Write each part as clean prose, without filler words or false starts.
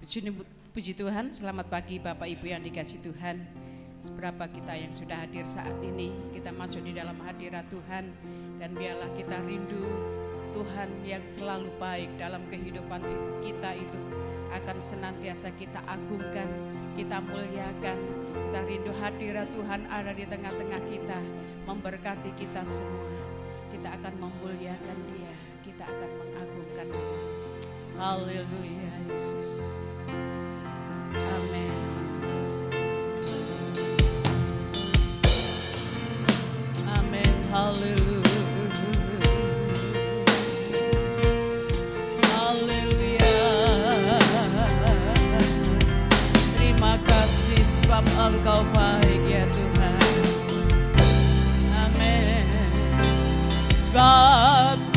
Puji Tuhan, selamat pagi Bapak Ibu yang dikasihi Tuhan. Seberapa kita yang sudah hadir saat ini, kita masuk di dalam hadirat Tuhan. Dan biarlah kita rindu Tuhan yang selalu baik dalam kehidupan kita itu akan senantiasa kita agungkan, kita muliakan. Kita rindu hadirat Tuhan ada di tengah-tengah kita, memberkati kita semua. Kita akan memuliakan Dia, kita akan mengagungkan Dia. Haleluya Yesus. Amin. Amin. Haleluya. Haleluya. Terima kasih sebab Engkau baik ya Tuhan. Amin. Sebab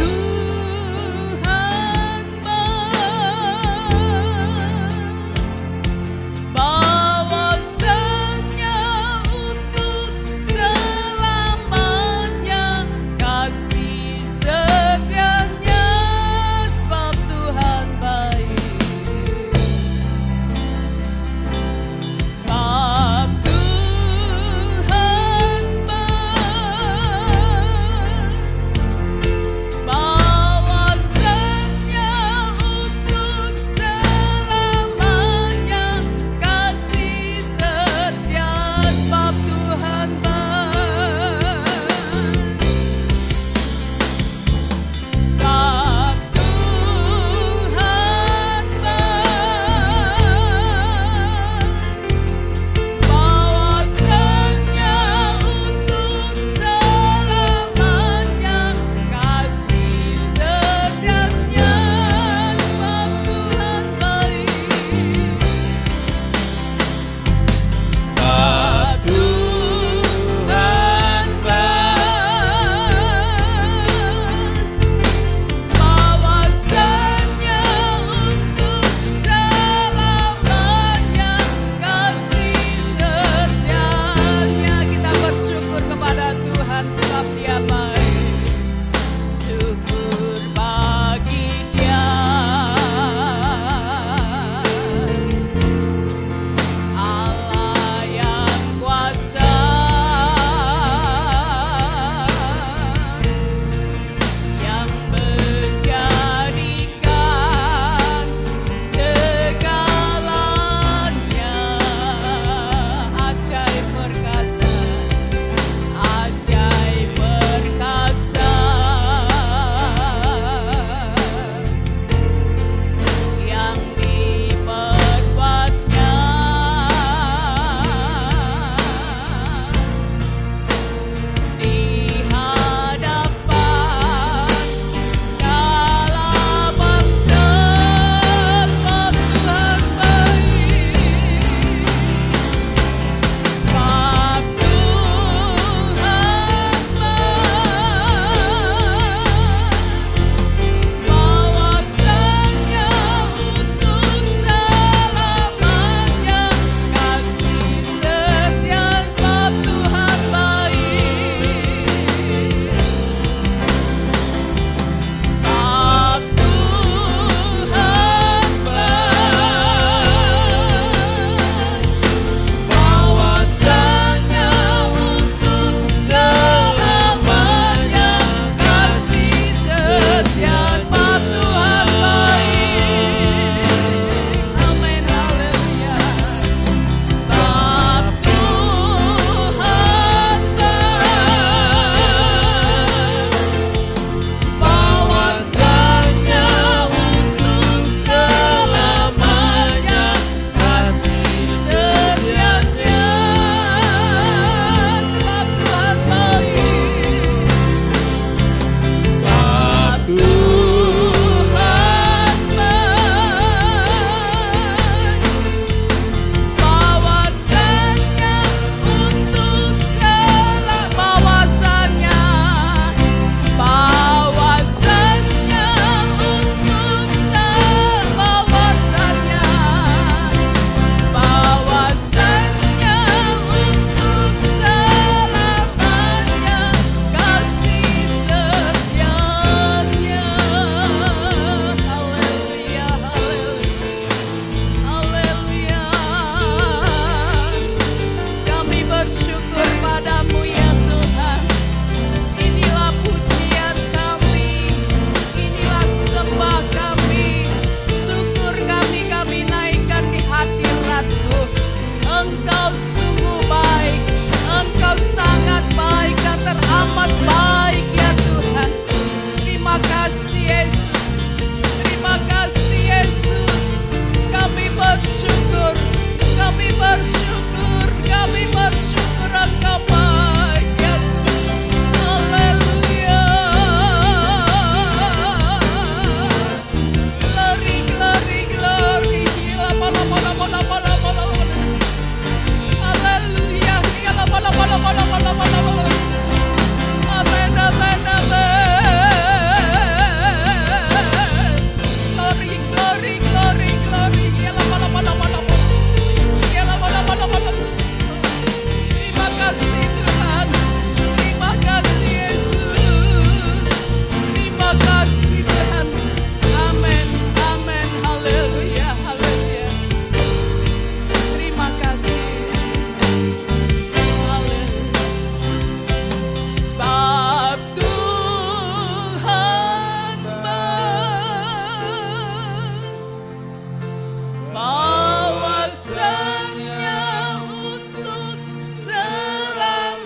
Bahwasanya untuk selamanya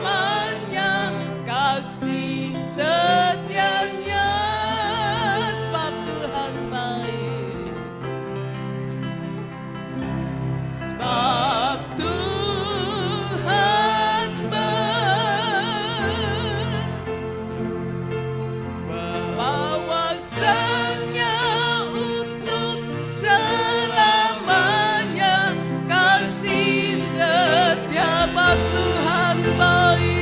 kasih setianya, sebab Tuhan baik, sebab Tuhan baik. Bahwasanya untuk selamanya kasih setia, sebab Tuhan baik.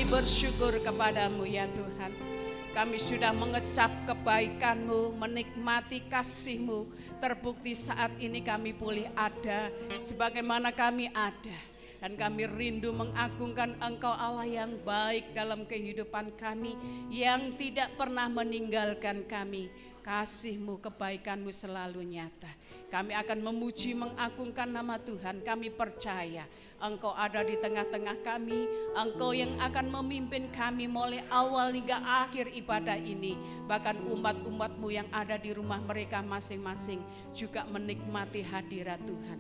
Bersyukur kepadamu ya Tuhan. Kami sudah mengecap kebaikan-Mu, menikmati kasih-Mu. Terbukti saat ini kami boleh ada sebagaimana kami ada. Dan kami rindu mengagungkan Engkau Allah yang baik dalam kehidupan kami, yang tidak pernah meninggalkan kami. Kasih-Mu, kebaikan-Mu selalu nyata. Kami akan memuji, mengagungkan nama Tuhan. Kami percaya Engkau ada di tengah-tengah kami. Engkau yang akan memimpin kami mulai awal hingga akhir ibadah ini. Bahkan umat-umat-Mu yang ada di rumah mereka masing-masing juga menikmati hadirat Tuhan.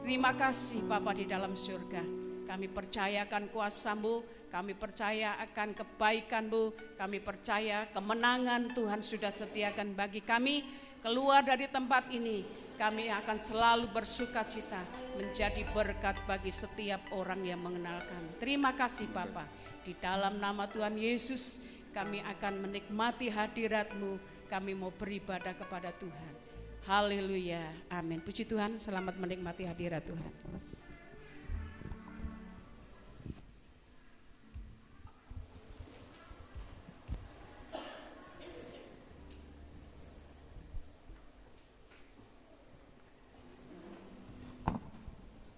Terima kasih Bapa di dalam surga. Kami percayakan kuasa-Mu, kami percaya akan kebaikan-Mu, kami percaya kemenangan Tuhan sudah sediakan bagi kami. Keluar dari tempat ini, kami akan selalu bersuka cita, menjadi berkat bagi setiap orang yang mengenal kami. Terima kasih Bapa. Di dalam nama Tuhan Yesus, kami akan menikmati hadirat-Mu, kami mau beribadah kepada Tuhan. Haleluya, amin. Puji Tuhan, selamat menikmati hadirat Tuhan.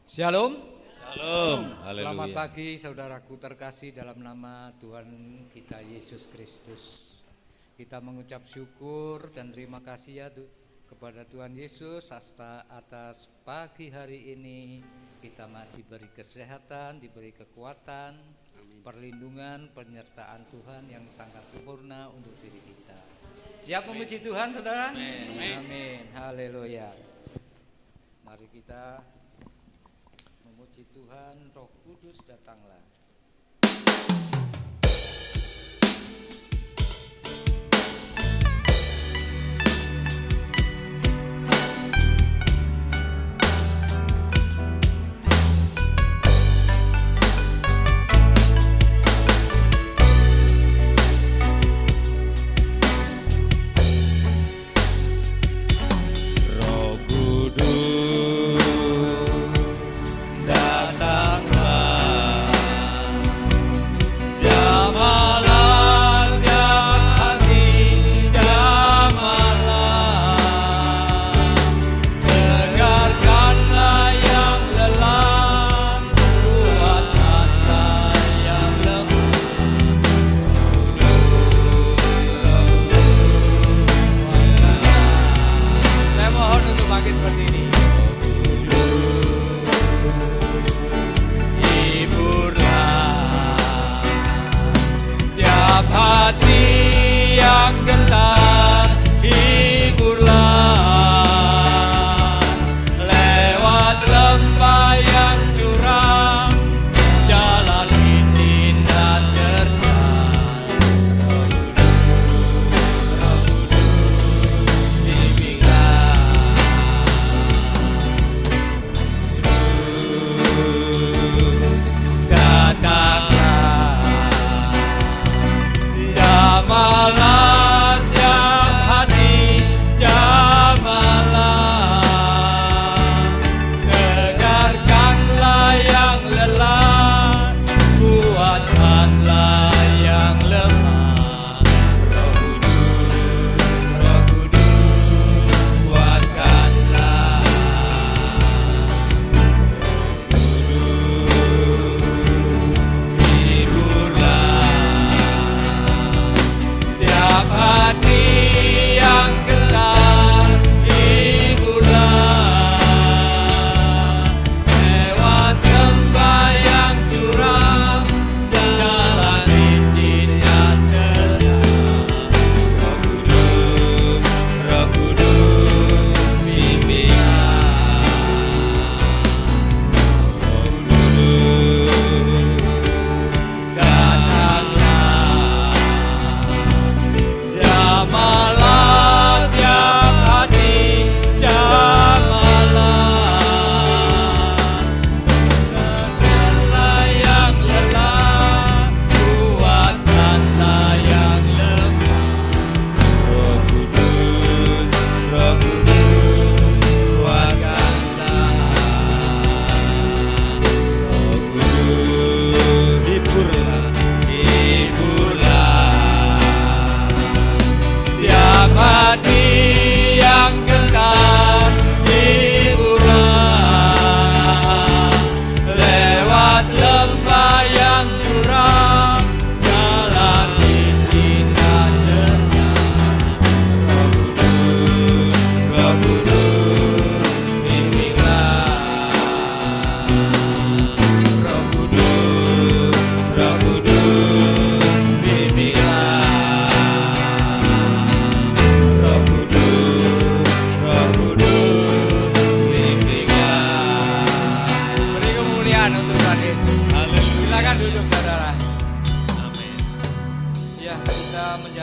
Shalom. Shalom. Selamat pagi saudaraku terkasih dalam nama Tuhan kita Yesus Kristus. Kita mengucap syukur dan terima kasih ya kepada Tuhan Yesus atas pagi hari ini. Kita diberi kesehatan, diberi kekuatan, perlindungan, penyertaan Tuhan yang sangat sempurna untuk diri kita. Siap memuji Tuhan saudara? Amin. Amin. Haleluya. Mari kita memuji Tuhan. Roh Kudus datanglah.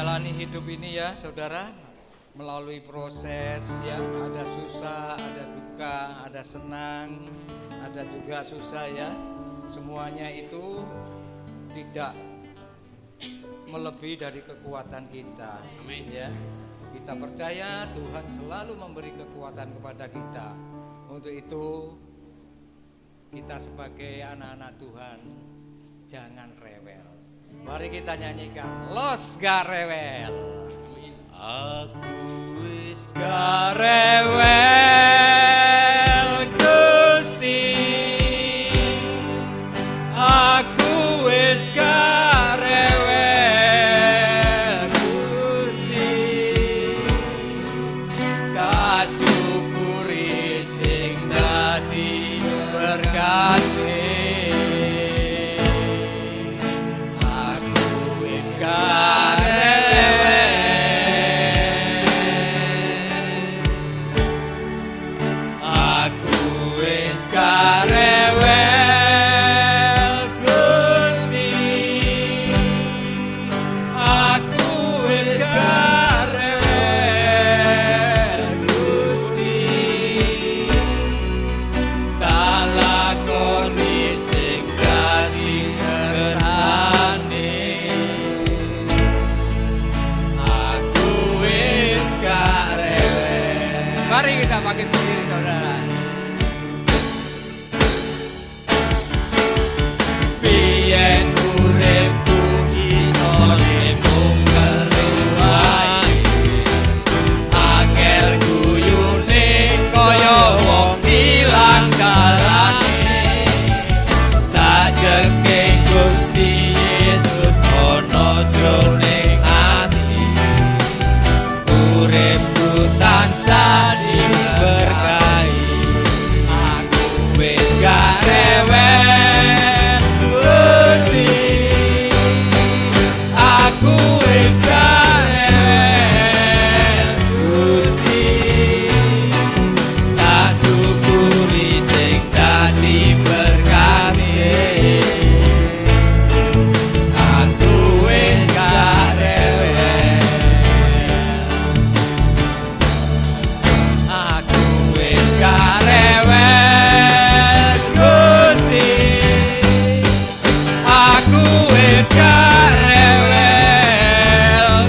menjalani hidup ini ya saudara, melalui proses ya, ada susah, ada duka, ada senang, ada juga susah ya. Semuanya itu tidak melebihi dari kekuatan kita. Amin ya. Kita percaya Tuhan selalu memberi kekuatan kepada kita. Untuk itu kita sebagai anak-anak Tuhan jangan rewel. Mari kita nyanyikan Los Gak Rewel. Aku wis gak rewel Gusti, aku wis gak rewel Gusti, tak syukuri sing dadi berkati. Mari kita bangkit berdiri saudara. Biyen uripku iso nemung keluwai, angel guyune kaya wong ilang dalane. Sajeke Gusti Yesus ana jroning ati, uripku tansah berkahi. Aku wis gak rewel Gusti, aku wis gak rewel Gusti, tak syukuri sing dadi berkati. Aku wis gak rewel, gak rewel Gusti, aku wis gak rewel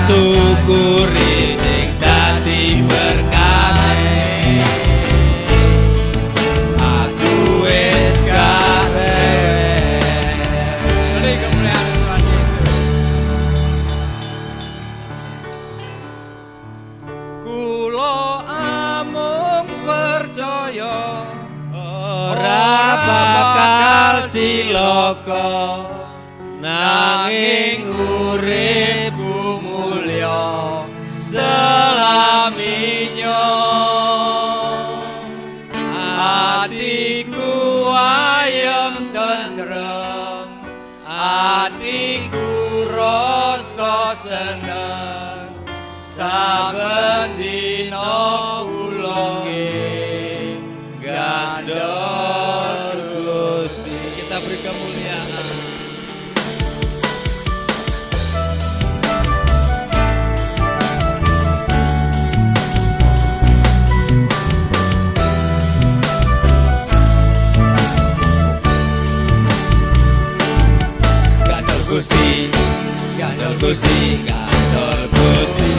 syukuri sing dadi berkane. Aku wis gak rewel. Beli kemuliaan Tuhan Yesus. Kulo amung percaya ora bakal cilaka, nanging uripku mulya selaminya. Atiku ayem tentrem, atiku rasa seneng, saben dina kula gandol Gusti. Kita beri kemuliaan. Gandol Gusti, gandol Gusti, gandol Gusti.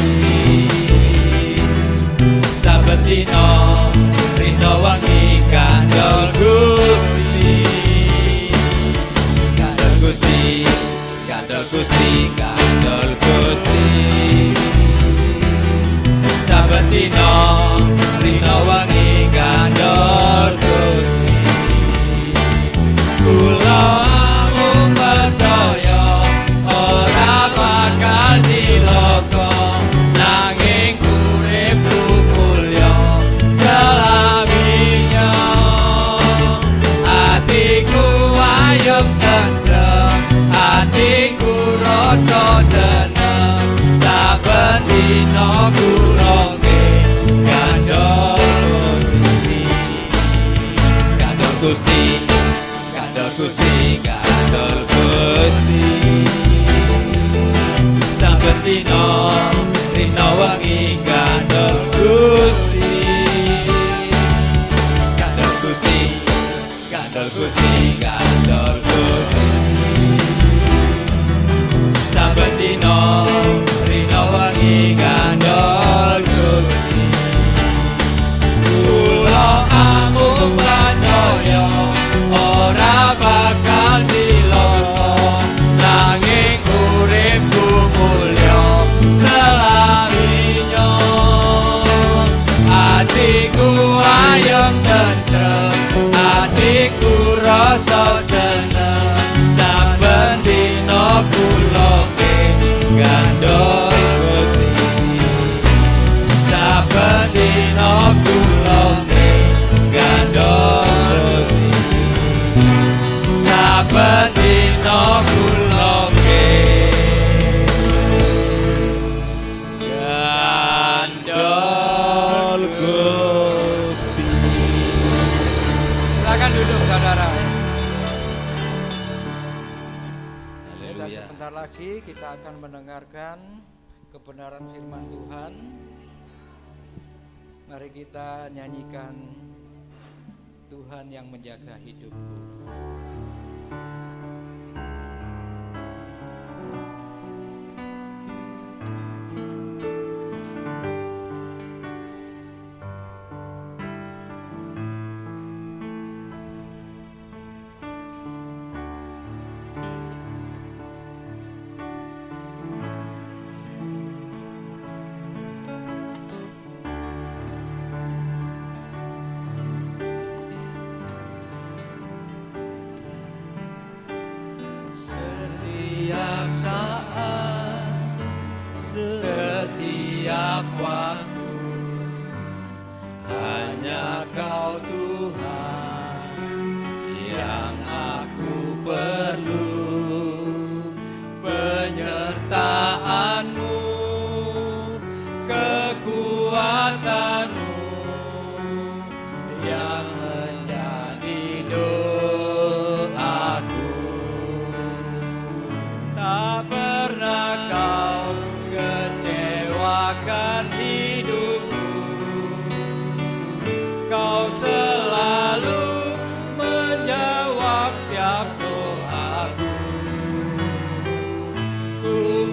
Saben dina rina wangi gandol Gusti. Gandol Gusti, gandol Gusti, gandol Gusti. Saben dina rina wangi gandol Gusti. Kula amung percaya ora bakal cilaka, nanging uripku mulya selaminya. Atiku ayem tentrem, atiku rasa seneng, saben dina kula gandol Gusti. Gandol Gusti, gandol Gusti, gandol Gusti. Saben dina rina wangi gandol Gusti. Gandol Gusti, gandol Gusti, gandol Gusti. Saben dina rina wangi gandol Gusti. Kula amung percaya ora bakal cilaka, nanging uripku mulya selaminya. Atiku ayem tentrem, atiku rasa seneng, saben dina kula gandol Gusti. Saben dina kula gandol Gusti. Saben dina kula gandol Gusti. Silakan duduk saudara. Dan Haleluya. sebentar lagi kita akan mendengarkan kebenaran firman Tuhan. Mari kita nyanyikan Tuhan yang menjaga hidupku. Setiap saat, setiap waktu, hanya Kau Tuhan yang aku perlu. Penyertaan-Mu, kekuatan-Mu yang menjadi doaku. Tak pernah Kau kecewakan hidupku. Kau selalu menjawab setiap doaku. Ku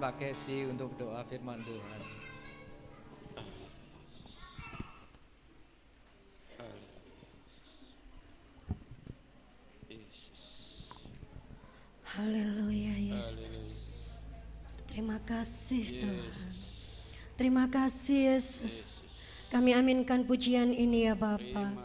Pak Kesi untuk doa firman Tuhan. Haleluya Yesus. Terima kasih Tuhan. Terima kasih Yesus. Kami aminkan pujian ini ya Bapa.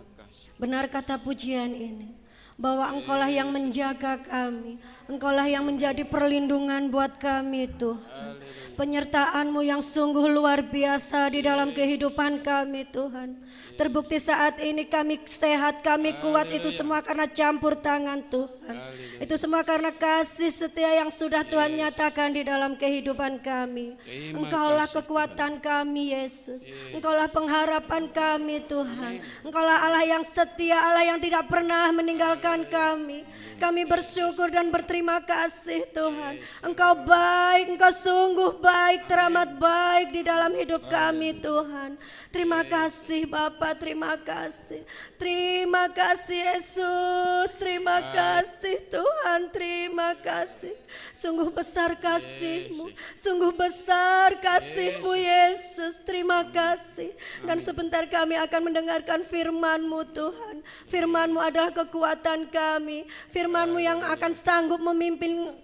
Benar kata pujian ini, bahwa Engkaulah yang menjaga kami, Engkaulah yang menjadi perlindungan buat kami Tuhan. Penyertaan-Mu yang sungguh luar biasa di dalam kehidupan kami Tuhan. Terbukti saat ini kami sehat, kami kuat, itu semua karena campur tangan Tuhan. Itu semua karena kasih setia yang sudah Tuhan nyatakan di dalam kehidupan kami. Engkaulah kekuatan kami Yesus. Engkaulah pengharapan kami Tuhan. Engkaulah Allah yang setia, Allah yang tidak pernah meninggalkan kami. Kami bersyukur dan berterima kasih Tuhan. Engkau baik, Engkau sungguh baik, teramat baik di dalam hidup kami Tuhan. Terima kasih Bapa, terima kasih. Terima kasih Yesus, terima kasih Tuhan, terima kasih. Sungguh besar kasih-Mu, sungguh besar kasih-Mu Yesus, terima kasih. Dan sebentar kami akan mendengarkan firman-Mu Tuhan. Firman-Mu adalah kekuatan kami, firman-Mu yang akan sanggup memimpin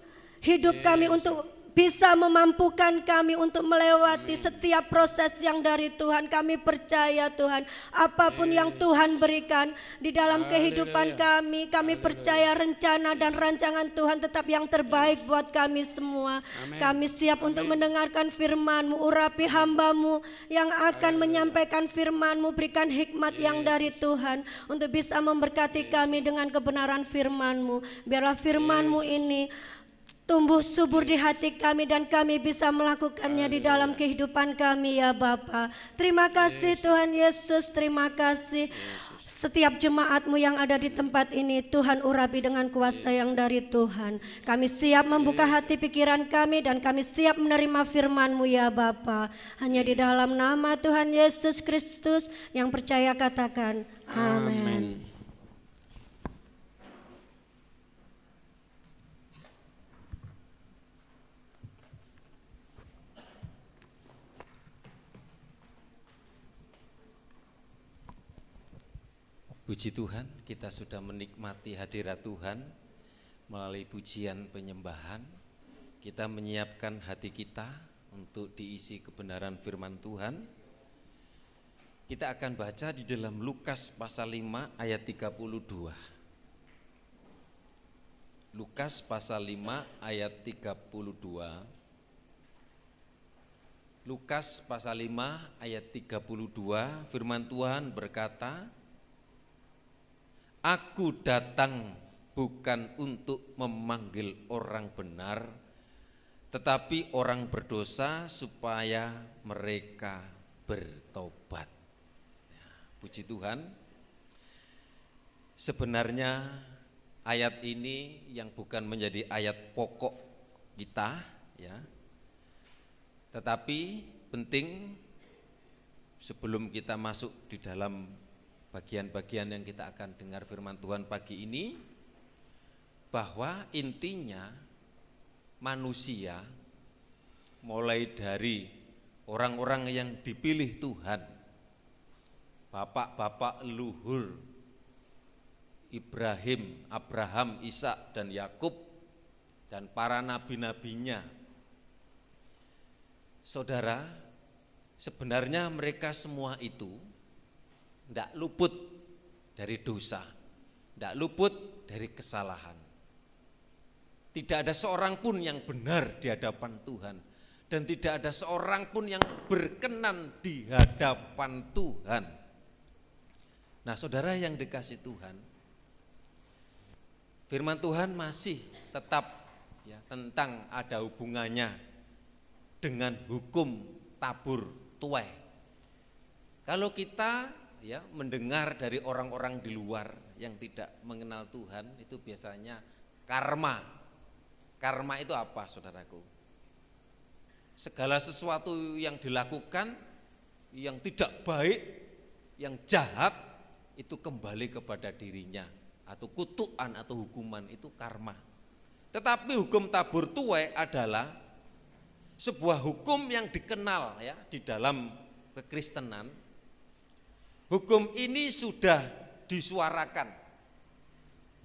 hidup kami untuk bisa memampukan kami untuk melewati setiap proses yang dari Tuhan. Kami percaya Tuhan, apapun yang Tuhan berikan di dalam kehidupan kami percaya rencana dan rancangan Tuhan tetap yang terbaik buat kami semua. Kami siap untuk mendengarkan firman-Mu, urapi hamba-Mu yang akan menyampaikan firman-Mu, berikan hikmat yang dari Tuhan untuk bisa memberkati kami dengan kebenaran firman-Mu. Biarlah firman-Mu ini tumbuh subur di hati kami dan kami bisa melakukannya di dalam kehidupan kami ya Bapa. Terima kasih Tuhan Yesus, terima kasih. Setiap jemaat-Mu yang ada di tempat ini Tuhan urapi dengan kuasa yang dari Tuhan. Kami siap membuka hati pikiran kami dan kami siap menerima firman-Mu ya Bapa. Hanya di dalam nama Tuhan Yesus Kristus yang percaya katakan amin. Puji Tuhan, kita sudah menikmati hadirat Tuhan melalui pujian penyembahan. Kita menyiapkan hati kita untuk diisi kebenaran firman Tuhan. Kita akan baca di dalam Lukas pasal 5 ayat 32. Lukas pasal 5 ayat 32. Lukas pasal 5 ayat 32, firman Tuhan berkata, Aku datang bukan untuk memanggil orang benar, tetapi orang berdosa supaya mereka bertobat. Ya, puji Tuhan, sebenarnya ayat ini yang bukan menjadi ayat pokok kita, ya, tetapi penting sebelum kita masuk di dalam bagian-bagian yang kita akan dengar firman Tuhan pagi ini, bahwa intinya manusia mulai dari orang-orang yang dipilih Tuhan, bapak-bapak leluhur Ibrahim, Abraham, Ishak dan Yakub dan para nabi-nabinya. Saudara, sebenarnya mereka semua itu tidak luput dari dosa, tidak luput dari kesalahan. Tidak ada seorang pun yang benar di hadapan Tuhan, dan tidak ada seorang pun yang berkenan di hadapan Tuhan. Nah, saudara yang dikasih Tuhan, firman Tuhan masih tetap ya, tentang ada hubungannya dengan hukum tabur tuai. Kalau kita ya mendengar dari orang-orang di luar yang tidak mengenal Tuhan, itu biasanya karma. Karma itu apa, saudaraku? Segala sesuatu yang dilakukan yang tidak baik, yang jahat, itu kembali kepada dirinya, atau kutukan atau hukuman, itu karma. Tetapi hukum tabur tuai adalah sebuah hukum yang dikenal ya di dalam kekristenan. Hukum ini sudah disuarakan.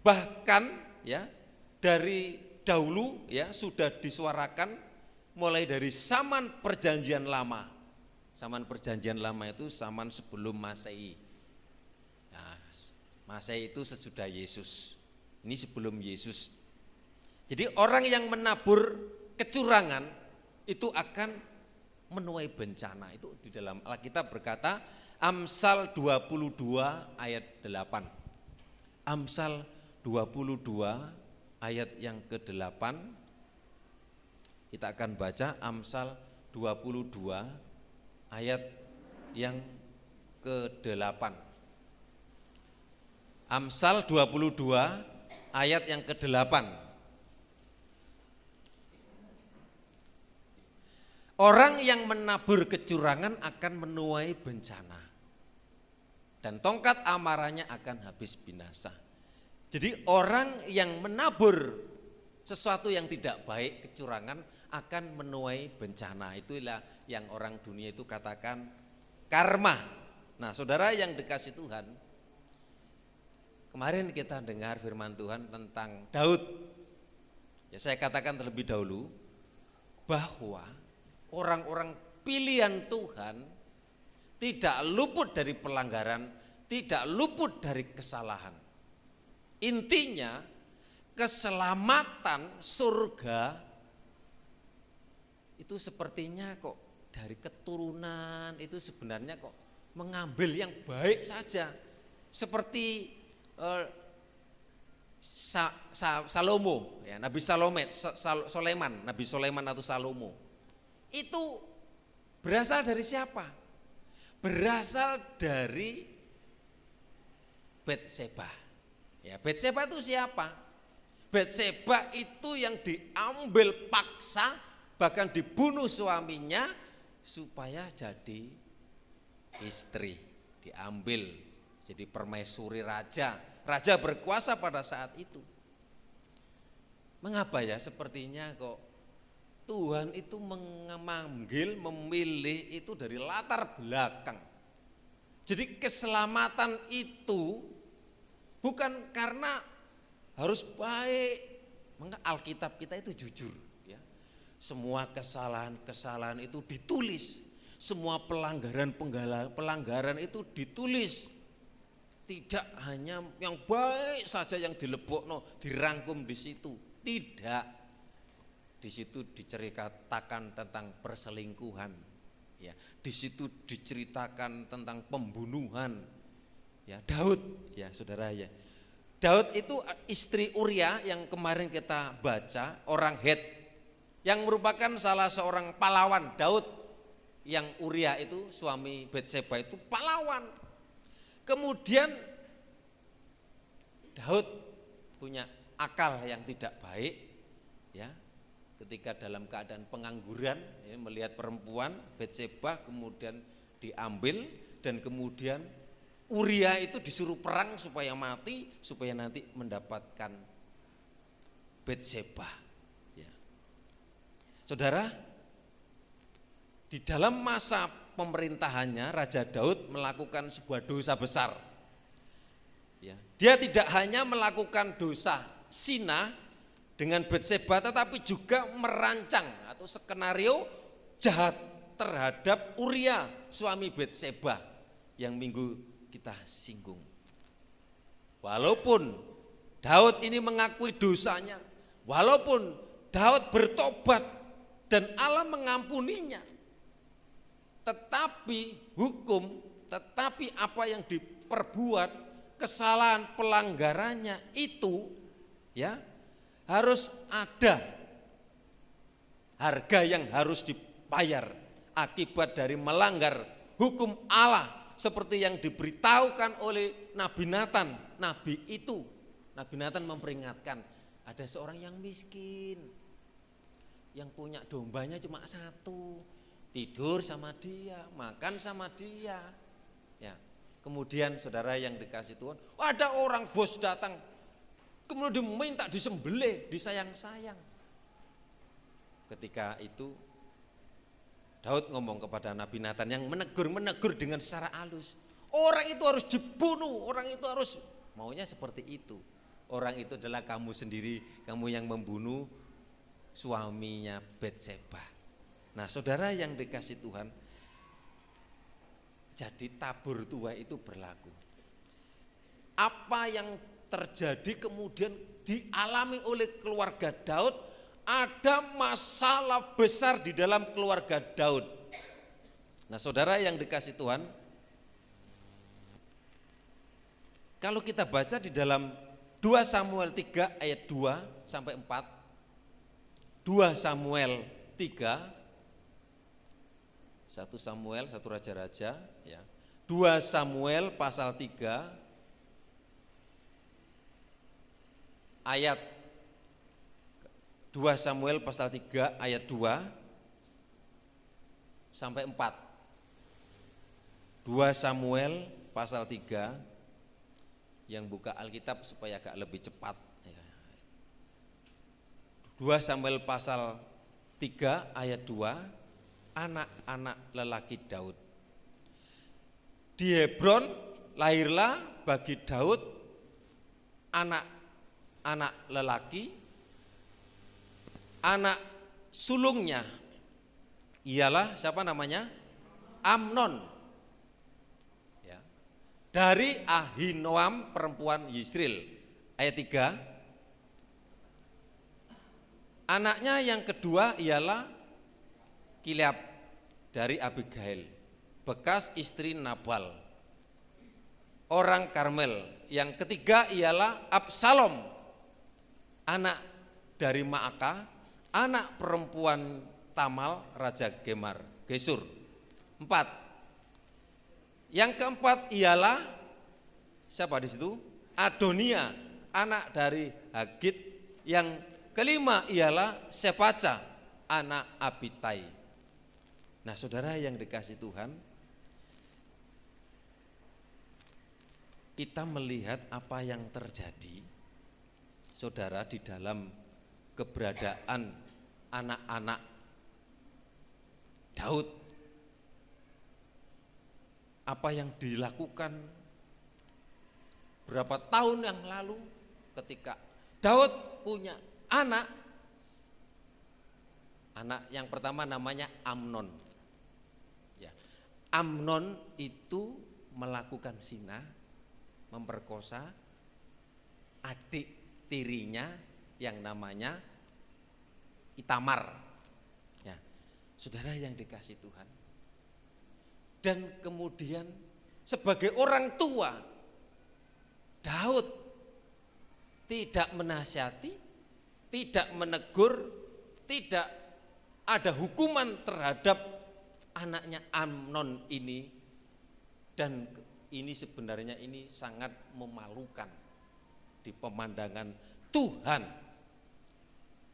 Bahkan ya dari dahulu ya sudah disuarakan mulai dari zaman Perjanjian Lama. Zaman Perjanjian Lama itu zaman sebelum Masehi. Nah, Masehi itu sesudah Yesus. Ini sebelum Yesus. Jadi orang yang menabur kecurangan itu akan menuai bencana. Itu di dalam Alkitab berkata Amsal 22 ayat 8. Amsal 22 ayat yang ke-8. Kita akan baca Amsal 22 ayat yang ke-8. Amsal 22 ayat yang ke-8. Orang yang menabur kecurangan akan menuai bencana, dan tongkat amarahnya akan habis binasa. Jadi orang yang menabur sesuatu yang tidak baik, kecurangan, akan menuai bencana. Itulah yang orang dunia itu katakan karma. Nah, saudara yang dikasih Tuhan, kemarin kita dengar firman Tuhan tentang Daud. Ya, saya katakan terlebih dahulu bahwa orang-orang pilihan Tuhan tidak luput dari pelanggaran, tidak luput dari kesalahan. Intinya keselamatan surga itu sepertinya kok dari keturunan itu sebenarnya kok mengambil yang baik saja. Seperti Salomo, ya, Nabi Sulaiman atau Salomo. Itu berasal dari siapa? Berasal dari Batseba. Ya, Batseba itu siapa? Batseba itu yang diambil paksa, bahkan dibunuh suaminya supaya jadi istri. Diambil jadi permaisuri raja. Raja berkuasa pada saat itu. Mengapa ya sepertinya kok Tuhan itu memanggil, memilih itu dari latar belakang. Jadi keselamatan itu bukan karena harus baik. Maka Alkitab kita itu jujur. Ya. Semua kesalahan-kesalahan itu ditulis. Semua pelanggaran itu ditulis. Tidak hanya yang baik saja yang dilebokno, dirangkum di situ. Tidak. Di situ diceritakan tentang perselingkuhan, ya. Di situ diceritakan tentang pembunuhan, ya. Daud, ya saudara ya. Daud itu istri Uria yang kemarin kita baca, orang Het, yang merupakan salah seorang pahlawan. Daud yang Uria itu suami Batseba itu pahlawan. Kemudian Daud punya akal yang tidak baik, ya. Ketika dalam keadaan pengangguran, ya, melihat perempuan Batseba kemudian diambil, dan kemudian Uria itu disuruh perang supaya mati, supaya nanti mendapatkan Batseba. Ya. Saudara, di dalam masa pemerintahannya Raja Daud melakukan sebuah dosa besar. Ya. Dia tidak hanya melakukan dosa zina dengan Batseba, tetapi juga merancang atau skenario jahat terhadap Uria, suami Batseba, yang minggu kita singgung. Walaupun Daud ini mengakui dosanya, walaupun Daud bertobat dan Allah mengampuninya, tetapi apa yang diperbuat, kesalahan pelanggarannya itu, ya, harus ada harga yang harus dibayar akibat dari melanggar hukum Allah, seperti yang diberitahukan oleh Nabi Nathan. Nabi Nathan memperingatkan, ada seorang yang miskin, yang punya dombanya cuma satu, tidur sama dia, makan sama dia. Ya. Kemudian saudara yang dikasih Tuhan, ada orang bos datang, kemudian diminta disembelih, disayang-sayang. Ketika itu Daud ngomong kepada Nabi Nathan yang menegur dengan secara halus. Orang itu harus dibunuh, orang itu harus, maunya seperti itu. Orang itu adalah kamu sendiri, kamu yang membunuh suaminya Batseba. Nah, saudara yang dikasih Tuhan, jadi tabur tuai itu berlaku. Apa yang terjadi kemudian dialami oleh keluarga Daud, ada masalah besar di dalam keluarga Daud. Nah, saudara yang dikasih Tuhan, kalau kita baca di dalam 2 Samuel 3 ayat 2 sampai 4, 2 Samuel 3, 1 Samuel, 1 Raja-Raja, ya. 2 Samuel pasal 3 ayat 2 Samuel pasal 3 ayat 2 sampai 4. 2 Samuel pasal 3, yang buka Alkitab supaya agak lebih cepat. 2 Samuel pasal 3 ayat 2, anak-anak lelaki Daud. Di Hebron lahirlah bagi Daud anak-anak lelaki. Anak sulungnya ialah siapa namanya? Amnon. Ya. Dari Ahinoam perempuan Yisril. Ayat 3. Anaknya yang kedua ialah Kileab dari Abigail, bekas istri Nabal, orang Karmel. Yang ketiga ialah Absalom, anak dari Maaka, anak perempuan Tamal, Raja Gesur. 4. Yang keempat ialah siapa di situ? Adonia, anak dari Hagit. Yang kelima ialah Sepaca, anak Abitai. Nah, saudara yang dikasih Tuhan, kita melihat apa yang terjadi, saudara, di dalam keberadaan anak-anak Daud. Apa yang dilakukan berapa tahun yang lalu ketika Daud punya anak yang pertama namanya Amnon. Ya. Amnon itu melakukan zina, memperkosa adik tirinya yang namanya Itamar. Ya. Saudara yang dikasih Tuhan. Dan kemudian sebagai orang tua, Daud tidak menasihati, tidak menegur, tidak ada hukuman terhadap anaknya Amnon ini. Dan ini sebenarnya ini sangat memalukan di pemandangan Tuhan.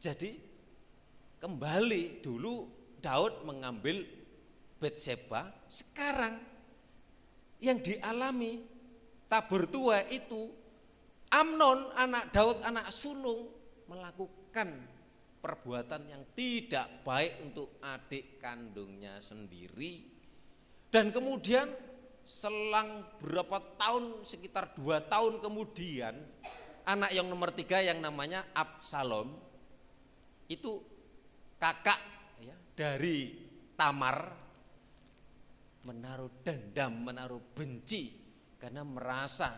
Jadi kembali dulu Daud mengambil Batseba, sekarang yang dialami tabur tua itu Amnon anak Daud, anak sulung, melakukan perbuatan yang tidak baik untuk adik kandungnya sendiri. Dan kemudian selang berapa tahun, sekitar 2 tahun kemudian, anak yang nomor 3 yang namanya Absalom, itu kakak ya, dari Tamar, menaruh dendam, menaruh benci karena merasa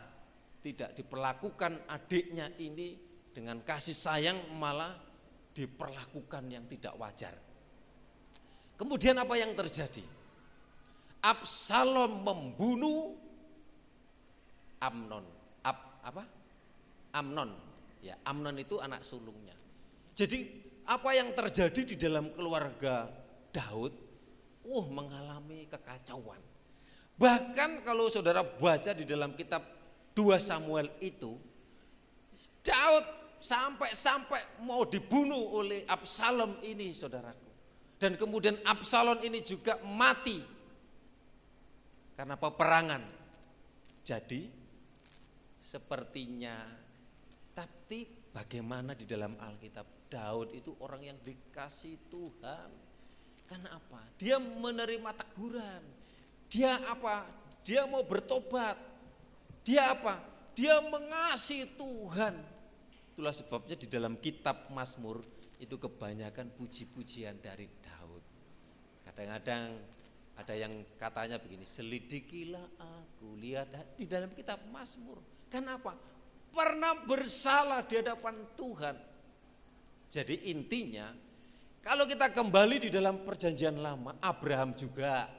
tidak diperlakukan adiknya ini dengan kasih sayang, malah diperlakukan yang tidak wajar. Kemudian apa yang terjadi? Absalom membunuh Amnon. Amnon. Ya, Amnon itu anak sulungnya. Jadi apa yang terjadi di dalam keluarga Daud? Mengalami kekacauan. Bahkan kalau saudara baca di dalam kitab 2 Samuel itu, Daud sampai mau dibunuh oleh Absalom ini, saudaraku. Dan kemudian Absalom ini juga mati karena peperangan. Jadi sepertinya, tapi bagaimana di dalam Alkitab, Daud itu orang yang dikasih Tuhan. Karena apa? Dia menerima teguran. Dia apa? Dia mau bertobat. Dia apa? Dia mengasihi Tuhan. Itulah sebabnya di dalam kitab Mazmur itu kebanyakan puji-pujian dari Daud. Kadang-kadang ada yang katanya begini, selidikilah aku, lihat di dalam kitab Mazmur. Kenapa? Pernah bersalah di hadapan Tuhan. Jadi intinya, kalau kita kembali di dalam perjanjian lama, Abraham juga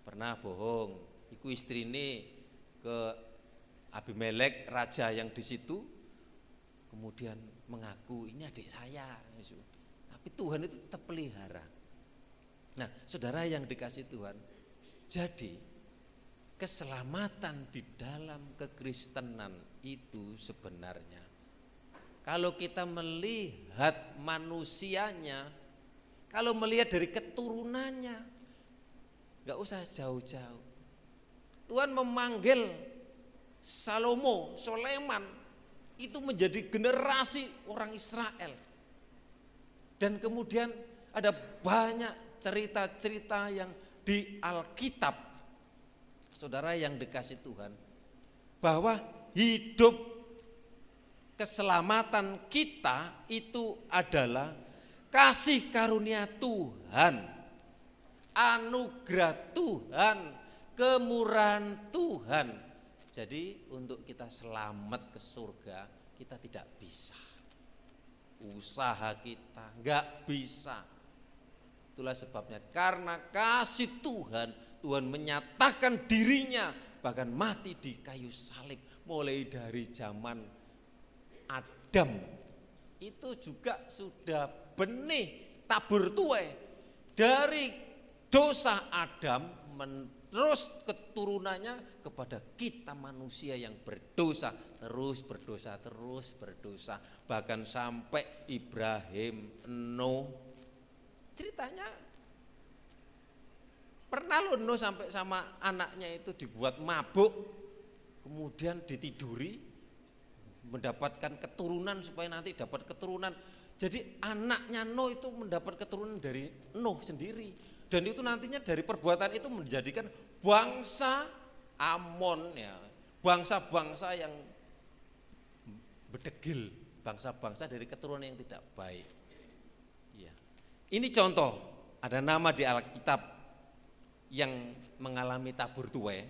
pernah bohong. Iku istrine ke Abimelek, raja yang di situ, kemudian mengaku ini adik saya. Tapi Tuhan itu tetap pelihara. Nah, saudara yang dikasih Tuhan, jadi keselamatan di dalam kekristenan itu sebenarnya, kalau kita melihat manusianya, kalau melihat dari keturunannya, gak usah jauh-jauh. Tuhan memanggil Soleman itu menjadi generasi orang Israel. Dan kemudian ada banyak cerita-cerita yang di Alkitab, saudara yang dikasih Tuhan, bahwa hidup keselamatan kita itu adalah kasih karunia Tuhan, anugerah Tuhan, kemurahan Tuhan. Jadi untuk kita selamat ke surga, kita tidak bisa. Usaha kita enggak bisa. Itulah sebabnya karena kasih Tuhan, Tuhan menyatakan dirinya bahkan mati di kayu salib. Mulai dari zaman Adam itu juga sudah benih tabur tuai dari dosa Adam terus keturunannya kepada kita manusia yang berdosa, terus berdosa, bahkan sampai Ibrahim, Nuh. Ceritanya pernah loh Nuh sampai sama anaknya itu dibuat mabuk, kemudian ditiduri, mendapatkan keturunan supaya nanti dapat keturunan. Jadi anaknya Nuh itu mendapat keturunan dari Nuh sendiri. Dan itu nantinya dari perbuatan itu menjadikan bangsa Amon, ya, bangsa-bangsa yang bedegil, bangsa-bangsa dari keturunan yang tidak baik. Ya. Ini contoh, ada nama di Alkitab yang mengalami tabur tuai.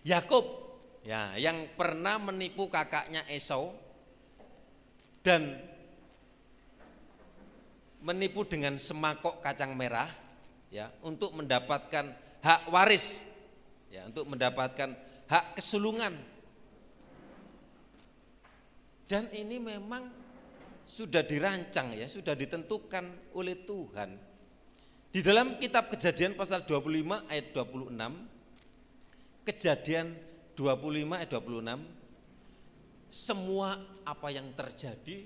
Yakub, ya, yang pernah menipu kakaknya Esau dan menipu dengan semangkok kacang merah, ya, untuk mendapatkan hak waris, ya, untuk mendapatkan hak kesulungan. Dan ini memang sudah dirancang, ya, sudah ditentukan oleh Tuhan. Di dalam kitab Kejadian pasal 25 ayat 26, Kejadian 25 ayat 26, semua apa yang terjadi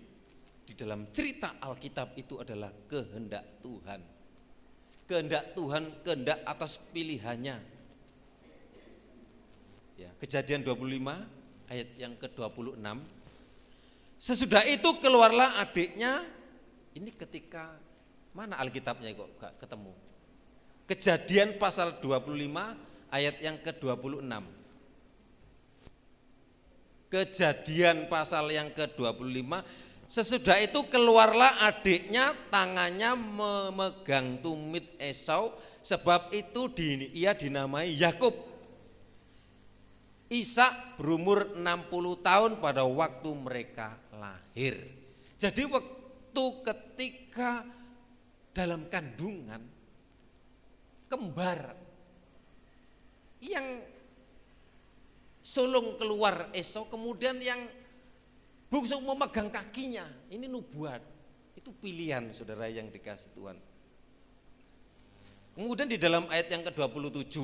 di dalam cerita Alkitab itu adalah kehendak Tuhan. Kehendak Tuhan, kehendak atas pilihannya. Ya, Kejadian 25 ayat yang ke-26. Sesudah itu keluarlah adiknya. Ini ketika mana Alkitabnya kok gak ketemu? Kejadian pasal 25 ayat yang ke-26. Kejadian pasal yang ke-25. Sesudah itu keluarlah adiknya, tangannya memegang tumit Esau, sebab itu ia dinamai Yakub. Ishak berumur 60 tahun pada waktu mereka lahir. Jadi waktu ketika dalam kandungan kembar yang sulung keluar Esau, kemudian yang bungsu memegang kakinya, ini nubuat. Itu pilihan saudara yang dikasih Tuhan. Kemudian di dalam ayat yang ke-27,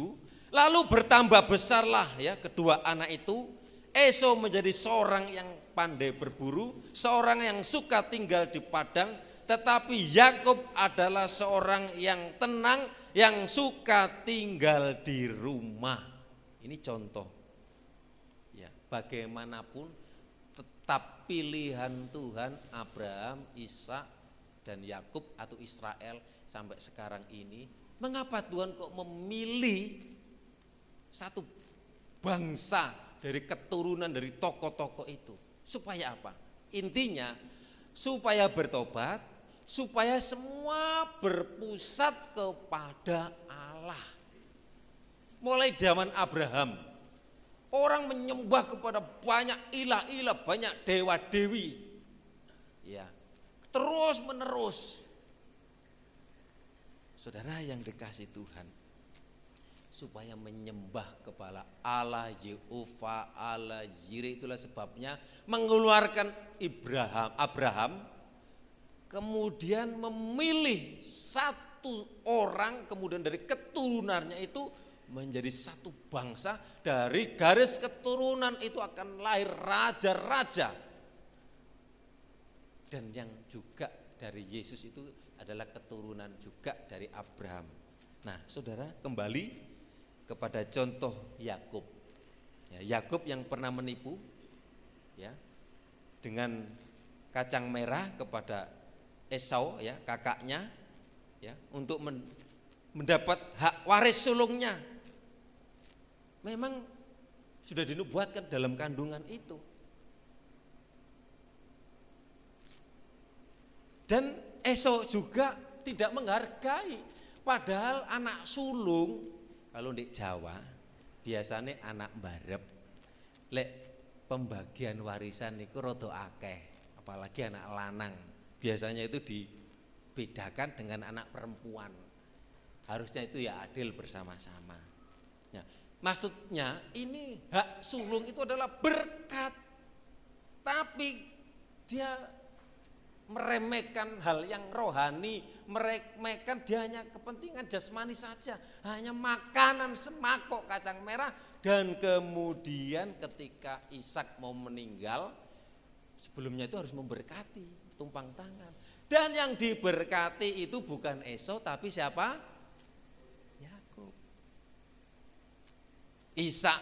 lalu bertambah besarlah, ya, kedua anak itu. Esau menjadi seorang yang pandai berburu, seorang yang suka tinggal di padang, tetapi Yakub adalah seorang yang tenang, yang suka tinggal di rumah. Ini contoh. Ya, bagaimanapun tetap pilihan Tuhan Abraham, Ishak, dan Yakub atau Israel sampai sekarang ini, mengapa Tuhan kok memilih satu bangsa dari keturunan dari tokoh-tokoh itu? Supaya apa? Intinya supaya bertobat, supaya semua berpusat kepada Allah. Mulai zaman Abraham, orang menyembah kepada banyak ilah-ilah, banyak dewa-dewi. Ya, terus menerus. Saudara yang dikasih Tuhan, supaya menyembah kepada Allah Yehova, Allah Yire, itulah sebabnya mengeluarkan Abraham kemudian memilih satu orang, kemudian dari keturunannya itu menjadi satu bangsa. Dari garis keturunan itu akan lahir raja-raja. Dan yang juga dari Yesus itu adalah keturunan juga dari Abraham. Nah, saudara, kembali kepada contoh Yakub. Ya, Yakub yang pernah menipu, ya, dengan kacang merah kepada Esau, ya, kakaknya, ya, untuk mendapat hak waris sulungnya. Memang sudah dinubuatkan dalam kandungan itu. Dan Esau juga tidak menghargai, padahal anak sulung, kalau di Jawa biasanya anak barep, lek pembagian warisan itu rada akeh, apalagi anak lanang. Biasanya itu dibedakan dengan anak perempuan. Harusnya itu ya adil bersama-sama. Ya, maksudnya ini hak sulung itu adalah berkat, tapi dia meremehkan hal yang rohani, meremehkan dia hanya kepentingan jasmani saja, hanya makanan semangkok kacang merah. Dan kemudian ketika Ishak mau meninggal, sebelumnya itu harus memberkati, tumpang tangan. Dan yang diberkati itu bukan Esau tapi siapa? Yakub. Ishak,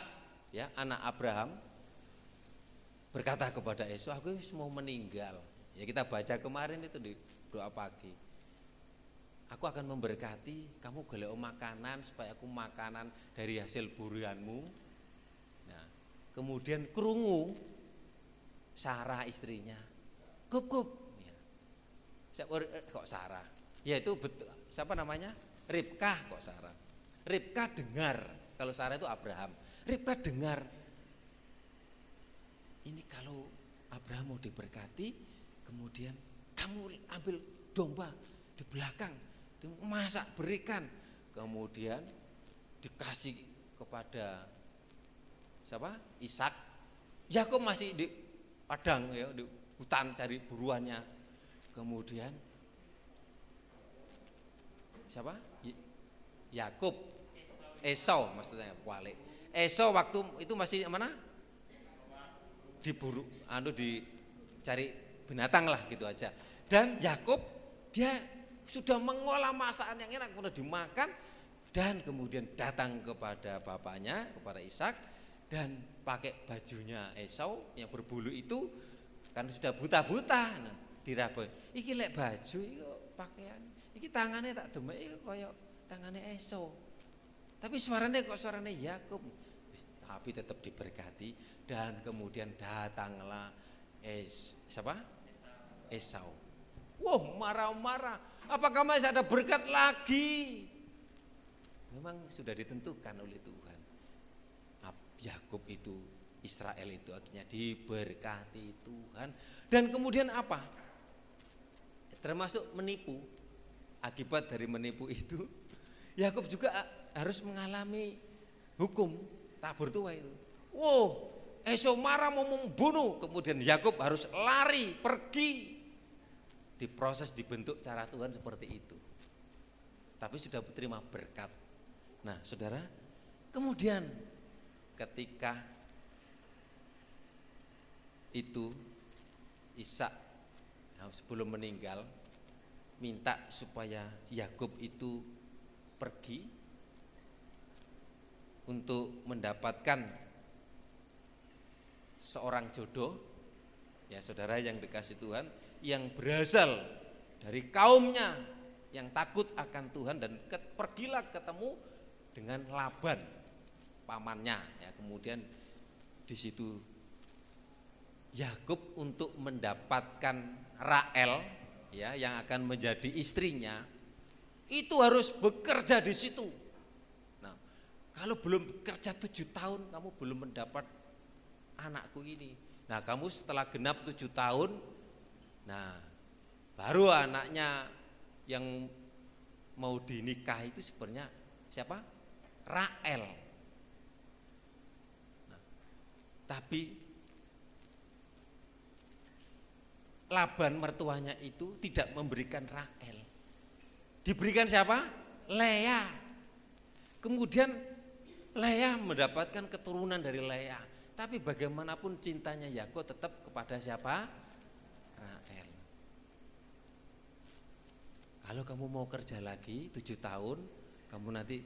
ya, anak Abraham, berkata kepada Esau, aku mau meninggal. Ya, kita baca kemarin itu di doa pagi. Aku akan memberkati, kamu golek makanan supaya aku makanan dari hasil buruanmu. Nah, kemudian krungu Sarah istrinya, kup. Ya. Siapa kok Sarah? Ya itu betul. Siapa namanya? Ribkah kok Sarah? Ribkah dengar, kalau Sarah itu Abraham. Ribkah dengar, ini kalau Abraham mau diberkati, kemudian kamu ambil domba di belakang, masak berikan, kemudian dikasih kepada siapa? Ishak. Yakub masih di padang, ya, di hutan cari buruannya. Kemudian siapa? Yakub, Esau maksudnya, walik. Esau waktu itu masih mana? Diburu, dicari binatang lah gitu aja. Dan Yakub dia sudah mengolah masakan yang enak, kemudian dimakan, dan kemudian datang kepada bapaknya, kepada Ishak, dan pakai bajunya Esau yang berbulu itu, kan sudah buta-buta. Nah, dirabai, iki lek baju, iki pakaian, iki tangannya tak demek, iki koyo tangannya Esau. Tapi suaranya kok suaranya Yakub. Tapi tetap diberkati, dan kemudian datanglah Esau. Wow, marah-marah. Apakah masih ada berkat lagi? Memang sudah ditentukan oleh Tuhan. Yakub itu, Israel itu akhirnya diberkati Tuhan. Dan kemudian apa? Termasuk menipu. Akibat dari menipu itu, Yakub juga harus mengalami hukum tabur tuai itu. Wow, Esau marah mau membunuh, kemudian Yakub harus lari, pergi. Diproses, dibentuk cara Tuhan seperti itu. Tapi sudah terima berkat. Nah, saudara, kemudian ketika itu Ishak sebelum meninggal minta supaya Yakub itu pergi untuk mendapatkan seorang jodoh, ya saudara yang dikasih Tuhan, yang berasal dari kaumnya yang takut akan Tuhan, dan pergilah ketemu dengan Laban pamannya ya. Kemudian di situ Yakub untuk mendapatkan Rael ya yang akan menjadi istrinya itu harus bekerja di situ. Nah, kalau belum bekerja 7 tahun kamu belum mendapat anakku ini. Nah, kamu setelah genap 7 tahun, nah baru anaknya yang mau dinikah itu sebenarnya siapa? Rael. Nah, tapi Laban mertuanya itu tidak memberikan Rael. Diberikan siapa? Lea. Kemudian Lea mendapatkan keturunan dari Lea. Tapi bagaimanapun cintanya Yakub tetap kepada siapa? Rael. Kalau kamu mau kerja lagi 7 tahun, kamu nanti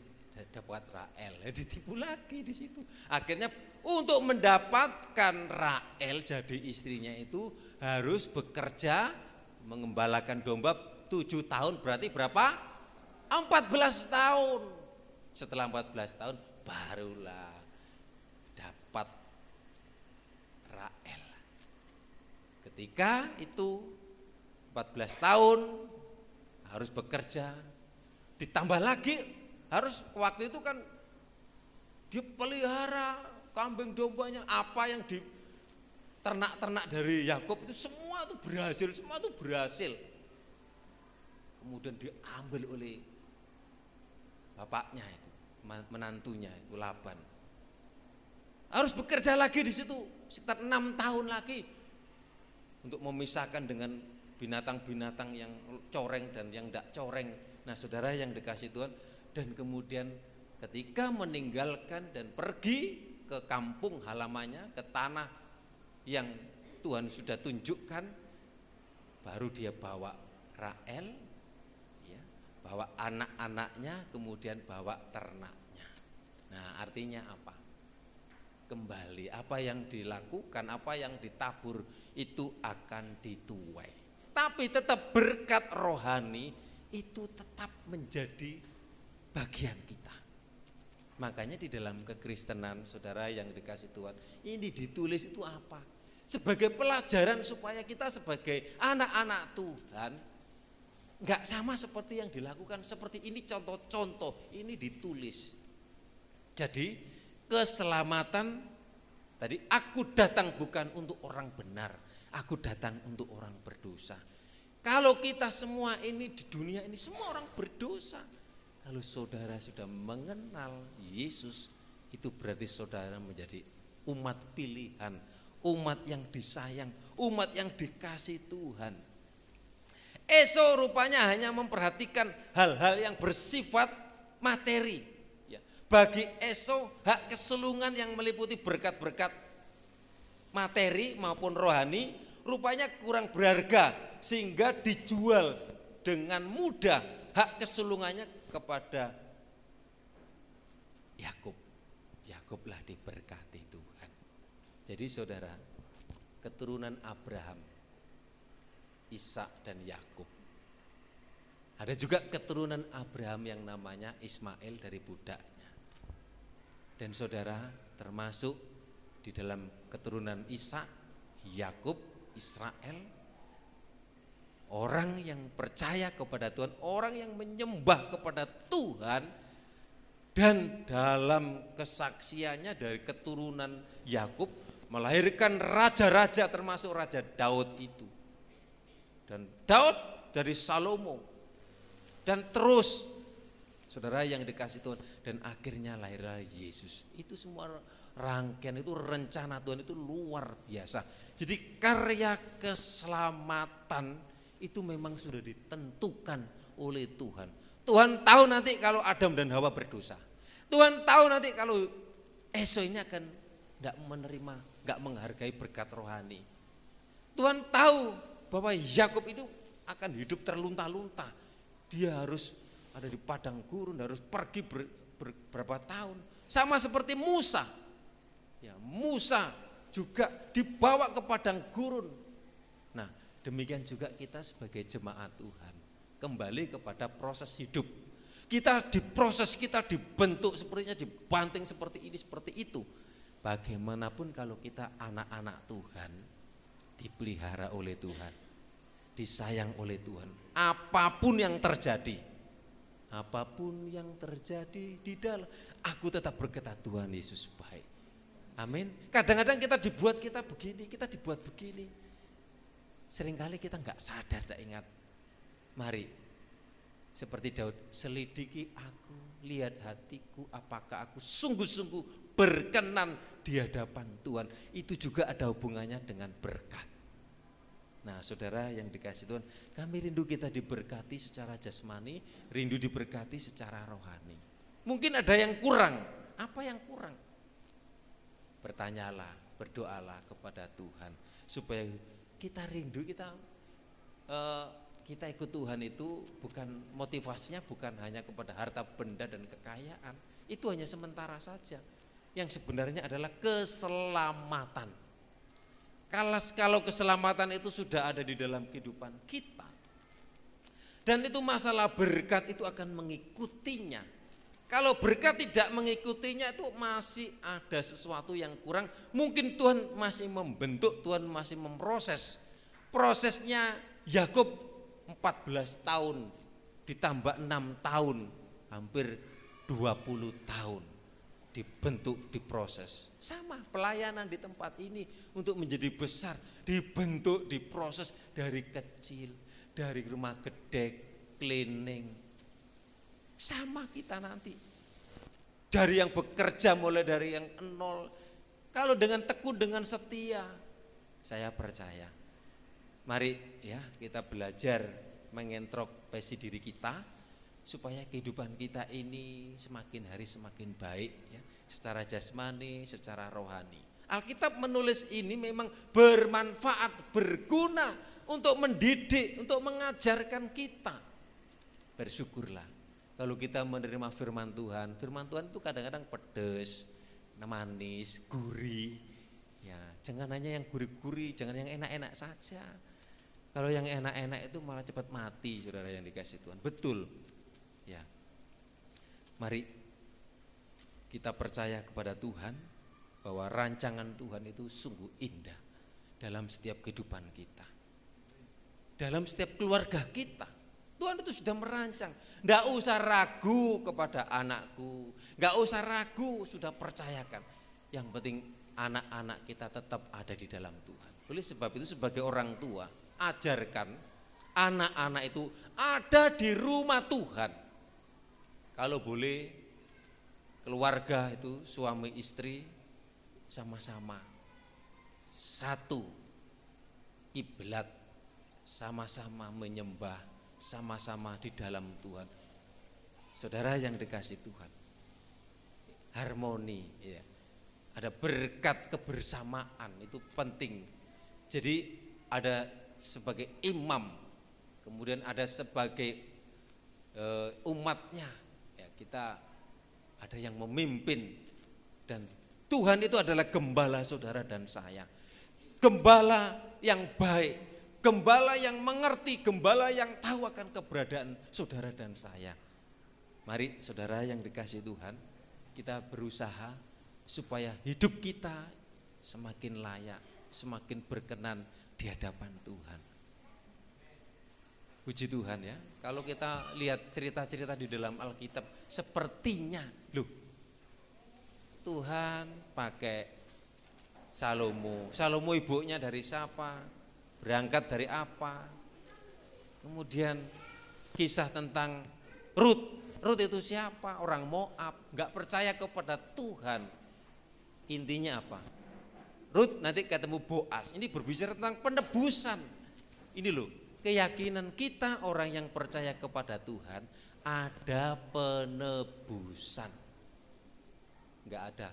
dapat Rael. Ditipu lagi di situ. Akhirnya untuk mendapatkan Rael jadi istrinya itu harus bekerja mengembalakan domba 7 tahun, berarti berapa? 14 tahun. Setelah 14 tahun barulah dapat Rael. Ketika itu 14 tahun harus bekerja, ditambah lagi harus waktu itu kan dia pelihara kambing dombanya, apa yang di ternak-ternak dari Yakub itu semua itu berhasil. Kemudian diambil oleh bapaknya itu, menantunya itu Laban. Harus bekerja lagi di situ sekitar 6 tahun lagi untuk memisahkan dengan binatang-binatang yang coreng dan yang tidak coreng. Nah, saudara yang dikasih Tuhan, dan kemudian ketika meninggalkan dan pergi ke kampung halamannya, ke tanah yang Tuhan sudah tunjukkan, baru dia bawa Rael, ya, bawa anak-anaknya, kemudian bawa ternaknya. Nah, artinya apa? Kembali apa yang dilakukan, apa yang ditabur itu akan dituai. Tapi tetap berkat rohani itu tetap menjadi bagian kita. Makanya di dalam kekristenan, saudara yang dikasih Tuhan, ini ditulis itu apa? Sebagai pelajaran supaya kita sebagai anak-anak Tuhan enggak sama seperti yang dilakukan seperti ini, contoh-contoh ini ditulis. Jadi keselamatan tadi, aku datang bukan untuk orang benar, aku datang untuk orang berdosa. Kalau kita semua ini di dunia ini semua orang berdosa. Kalau saudara sudah mengenal Yesus, itu berarti saudara menjadi umat pilihan, umat yang disayang, umat yang dikasih Tuhan. Esau rupanya hanya memperhatikan hal-hal yang bersifat materi. Ya, bagi Esau hak kesulungan yang meliputi berkat-berkat materi maupun rohani rupanya kurang berharga, sehingga dijual dengan mudah hak kesulungannya kepada Yakub. Yakublah diberkati Tuhan. Jadi saudara, keturunan Abraham, Ishak dan Yakub. Ada juga keturunan Abraham yang namanya Ismail dari budaknya. Dan saudara, termasuk di dalam keturunan Ishak, Yakub, Israel, orang yang percaya kepada Tuhan, orang yang menyembah kepada Tuhan, dan dalam kesaksiannya dari keturunan Yakub melahirkan raja-raja termasuk Raja Daud itu. Dan Daud dari Salomo. Dan terus saudara yang dikasih Tuhan, dan akhirnya lahirlah Yesus. Itu semua rangkaian, itu rencana Tuhan, itu luar biasa. Jadi karya keselamatan itu memang sudah ditentukan oleh Tuhan. Tuhan tahu nanti kalau Adam dan Hawa berdosa. Tuhan tahu nanti kalau Esau ini akan tidak menerima, tidak menghargai berkat rohani. Tuhan tahu bahwa Yakub itu akan hidup terlunta-lunta. Dia harus ada di padang gurun, harus pergi berapa tahun. Sama seperti Musa. Ya, Musa juga dibawa ke padang gurun. Nah, Demikian juga kita sebagai jemaat Tuhan, kembali kepada proses hidup. Kita diproses, kita dibentuk sepertinya, dibanting seperti ini, seperti itu. Bagaimanapun kalau kita anak-anak Tuhan, dipelihara oleh Tuhan, disayang oleh Tuhan, apapun yang terjadi di dalam, aku tetap berkata Tuhan Yesus baik. Amin. Kadang-kadang kita dibuat begini. Seringkali kita enggak sadar, enggak ingat. Mari, seperti Daud, selidiki aku, lihat hatiku, apakah aku sungguh-sungguh berkenan di hadapan Tuhan. Itu juga ada hubungannya dengan berkat. Nah, saudara yang dikasihi Tuhan, kami rindu kita diberkati secara jasmani, rindu diberkati secara rohani. Mungkin ada yang kurang. Apa yang kurang? Bertanyalah, berdoalah kepada Tuhan supaya kita rindu, kita ikut Tuhan itu bukan motivasinya bukan hanya kepada harta benda dan kekayaan. Itu hanya sementara saja. Yang sebenarnya adalah keselamatan. Kalau keselamatan itu sudah ada di dalam kehidupan kita, dan itu masalah berkat itu akan mengikutinya. Kalau berkat tidak mengikutinya, itu masih ada sesuatu yang kurang. Mungkin Tuhan masih membentuk, Tuhan masih memproses. Prosesnya Yakub 14 tahun ditambah 6 tahun, hampir 20 tahun dibentuk, diproses. Sama pelayanan di tempat ini untuk menjadi besar, dibentuk, diproses dari kecil, dari rumah gedek, cleaning. Sama kita nanti, dari yang bekerja mulai dari yang nol, kalau dengan tekun, dengan setia, saya percaya. Mari ya kita belajar mengintrospeksi diri kita supaya kehidupan kita ini semakin hari semakin baik ya, secara jasmani, secara rohani. Alkitab menulis ini memang bermanfaat, berguna untuk mendidik, untuk mengajarkan kita. Bersyukurlah kalau kita menerima firman Tuhan itu kadang-kadang pedas, manis, gurih. Ya, jangan hanya yang gurih-gurih, jangan yang enak-enak saja. Kalau yang enak-enak itu malah cepat mati, saudara yang dikasih Tuhan. Betul. Ya. Mari kita percaya kepada Tuhan bahwa rancangan Tuhan itu sungguh indah dalam setiap kehidupan kita. Dalam setiap keluarga kita. Tuhan itu sudah merancang. Enggak usah ragu kepada anakku, enggak usah ragu, sudah percayakan. Yang penting anak-anak kita tetap ada di dalam Tuhan. Oleh sebab itu sebagai orang tua, ajarkan anak-anak itu ada di rumah Tuhan. Kalau boleh keluarga itu suami istri sama-sama satu kiblat, sama-sama menyembah, sama-sama di dalam Tuhan. Saudara yang dikasih Tuhan, harmoni ya. Ada berkat kebersamaan itu penting. Jadi ada sebagai imam, kemudian ada sebagai umatnya ya, kita ada yang memimpin, dan Tuhan itu adalah gembala saudara dan saya. Gembala yang baik, gembala yang mengerti, gembala yang tahu akan keberadaan saudara dan saya. Mari saudara yang dikasih Tuhan, kita berusaha supaya hidup kita semakin layak, semakin berkenan di hadapan Tuhan. Puji Tuhan ya, kalau kita lihat cerita-cerita di dalam Alkitab, sepertinya loh Tuhan pakai Salomo ibunya dari siapa, berangkat dari apa, kemudian kisah tentang Rut itu siapa, orang Moab, gak percaya kepada Tuhan. Intinya apa? Rut nanti ketemu Boas, ini berbicara tentang penebusan. Ini loh, keyakinan kita orang yang percaya kepada Tuhan, ada penebusan. Gak ada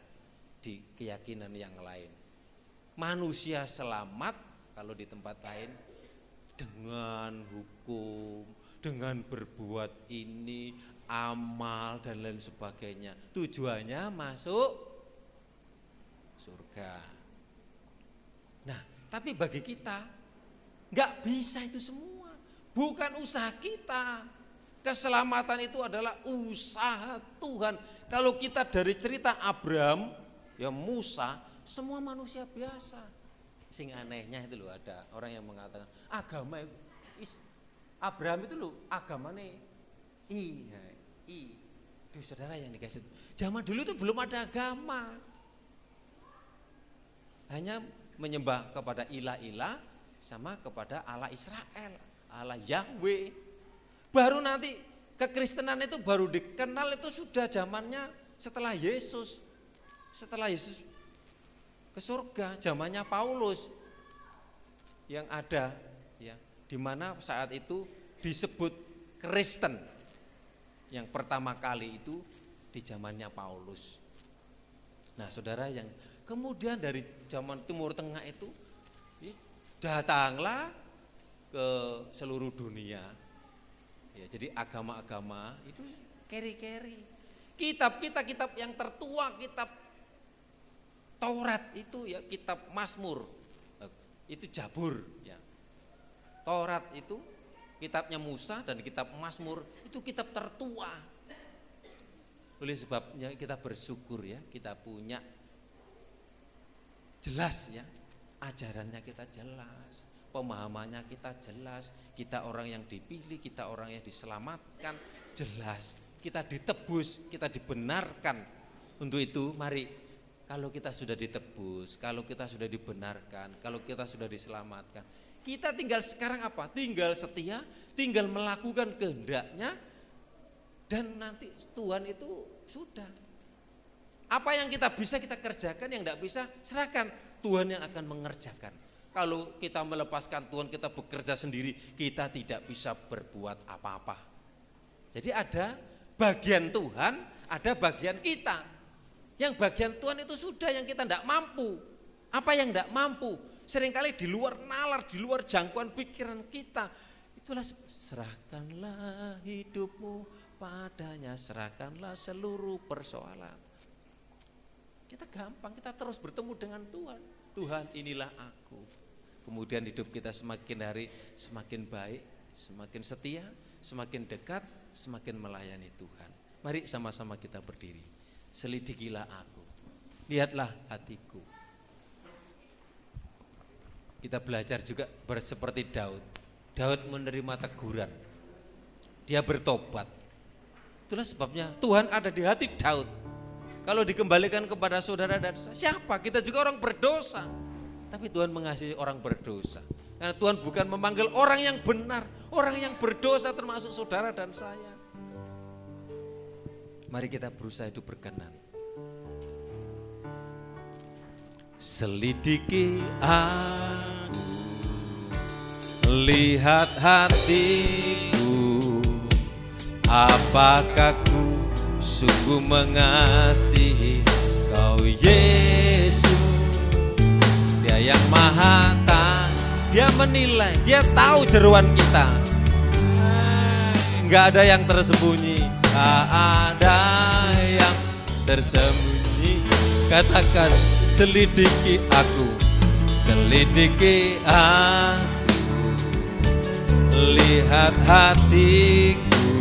di keyakinan yang lain. Manusia selamat kalau di tempat lain dengan hukum, dengan berbuat ini, amal dan lain sebagainya. Tujuannya masuk surga. Nah, tapi bagi kita Enggak bisa itu semua. Bukan usaha kita. Keselamatan itu adalah usaha Tuhan. Kalau kita dari cerita Abraham, ya Musa, semua manusia biasa. Sing anehnya itu loh, ada orang yang mengatakan agama Abraham itu loh agamanya Duh saudara yang dikasih itu. Zaman dulu itu belum ada agama. Hanya menyembah kepada ilah-ilah sama kepada Allah Israel, Allah Yahweh. Baru nanti kekristenan itu baru dikenal itu sudah zamannya setelah Yesus. Setelah Yesus ke surga, zamannya Paulus yang ada ya, di mana saat itu disebut Kristen. Yang pertama kali itu di zamannya Paulus. Nah, saudara, yang kemudian dari zaman Timur Tengah itu datanglah ke seluruh dunia. Ya, jadi agama-agama itu keri-keri. Kitab yang tertua, kitab Taurat itu ya, kitab Mazmur. Itu Jabur ya. Taurat itu kitabnya Musa dan kitab Mazmur itu kitab tertua. Oleh sebabnya kita bersyukur ya, kita punya jelas ya, ajarannya kita jelas, pemahamannya kita jelas, kita orang yang dipilih, kita orang yang diselamatkan, jelas, kita ditebus, kita dibenarkan. Untuk itu mari, kalau kita sudah ditebus, kalau kita sudah dibenarkan, kalau kita sudah diselamatkan, kita tinggal sekarang apa? Tinggal setia, tinggal melakukan kehendaknya, dan nanti Tuhan itu sudah. Apa yang kita bisa kita kerjakan, yang tidak bisa serahkan, Tuhan yang akan mengerjakan. Kalau kita melepaskan Tuhan, kita bekerja sendiri, kita tidak bisa berbuat apa-apa. Jadi ada bagian Tuhan, ada bagian kita. Yang bagian Tuhan itu sudah, yang kita tidak mampu. Apa yang tidak mampu? Seringkali di luar nalar, di luar jangkauan pikiran kita. Itulah serahkanlah hidupmu padanya, serahkanlah seluruh persoalan. Kita gampang, kita terus bertemu dengan Tuhan. Tuhan, inilah aku. Kemudian hidup kita semakin hari semakin baik, semakin setia, semakin dekat, semakin melayani Tuhan. Mari sama-sama kita berdiri. Selidikilah aku, lihatlah hatiku. Kita belajar juga seperti Daud. Daud menerima teguran, dia bertobat. Itulah sebabnya Tuhan ada di hati Daud. Kalau dikembalikan kepada saudara dan saya, siapa? Kita juga orang berdosa. Tapi Tuhan mengasihi orang berdosa. Karena Tuhan bukan memanggil orang yang benar, orang yang berdosa termasuk saudara dan saya. Mari kita berusaha hidup berkenan. Selidiki aku, lihat hatiku, apakah ku sungguh mengasihi Kau Yesus. Dia yang maha tahu, dia menilai, dia tahu jeroan kita. Enggak ada yang tersembunyi, enggak ada yang tersembunyi. Katakan, selidiki aku, selidiki aku, lihat hatiku,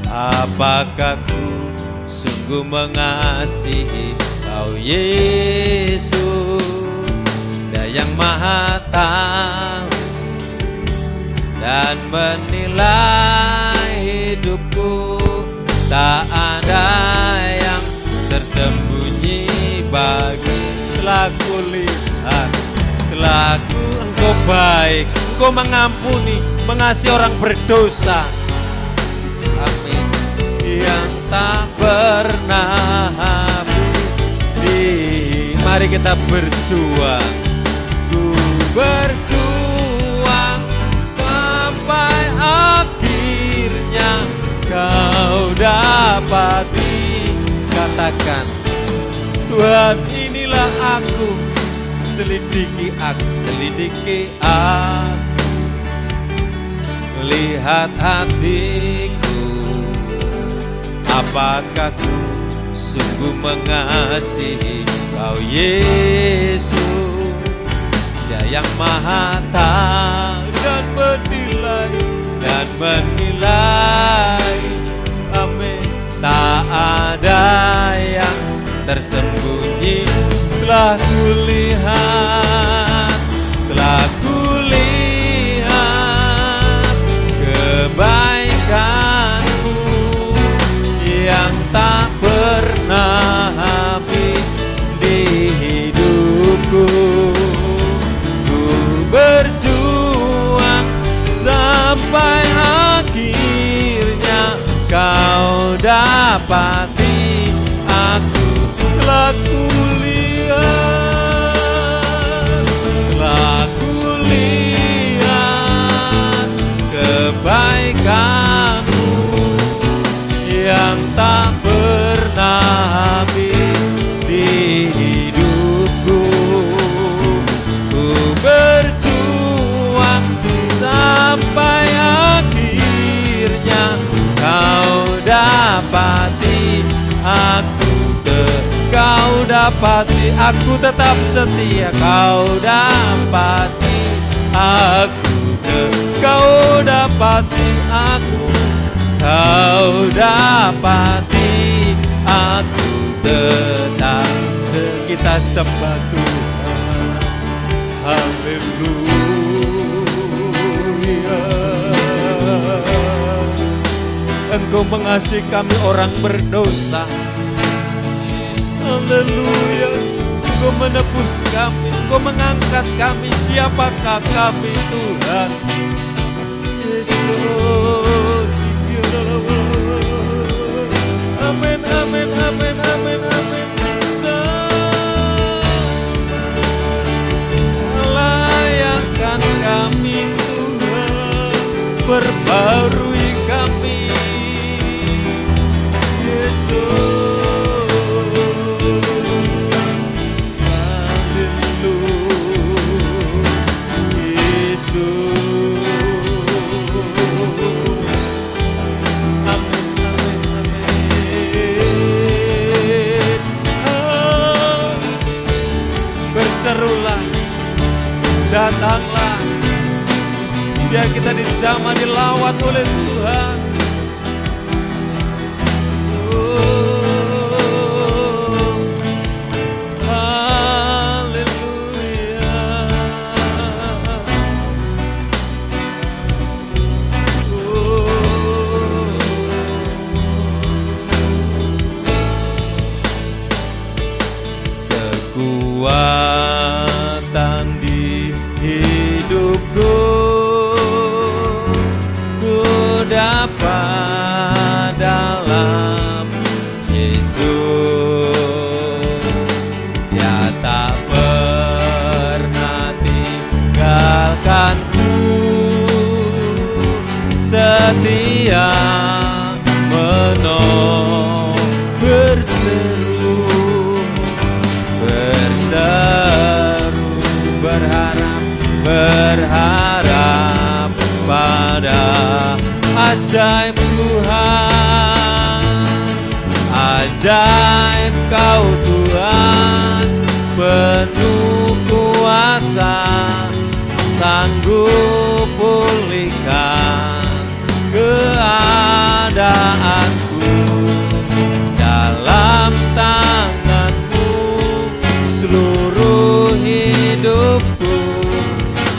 apakah ku sungguh mengasihi Kau Yesus. Dia yang maha tahu dan menilai hidupku, tak ada yang tersembunyi bagi. Telah kulihat, telah Engkau baik, Engkau mengampuni, mengasihi orang berdosa. Amin. Yang tak pernah habis. Mari kita berjuang, ku berjuang sampai akhirnya Kau dapati. Katakan, Tuhan, inilah aku, selidiki aku, selidiki aku, lihat hatiku, apakah ku sungguh mengasihi Kau Yesus. Dia yang maha tahu menilai. Amin. Tak ada yang tersembunyi. Telah kulihat kebaikanmu yang tak pernah habis di hidupku. Ku berjuang sampai akhirnya kau dapati. Aku telah kulihat kebaikanmu yang tak pernah habis di hidupku. Ku berjuang sampai akhirnya kau dapati. Kau dapati, aku tetap setia. Kau dapati, kau dapati aku. Kau dapati, aku tetap. Kita sembah Tuhan. Haleluya. Engkau mengasihi kami orang berdosa. Haleluya. Engkau menebus kami, Engkau mengangkat kami. Siapakah kami Tuhan? Yesus. Amin, amin, amin, amin, amin. Layakan kami Tuhan, perbarui kami Yesus. Berserulah, datanglah, biar kita dijamah, dilawat oleh Tuhan. Kekuatan di hidupku ku dapat dalam Yesus. Dia tak pernah tinggalkanku, setia menolong, berseru berharap pada ajaib Tuhan. Ajaib Kau Tuhan, penuh kuasa, sanggup pulihkan keadaanku. Dalam tangan-Mu seluruh hidupku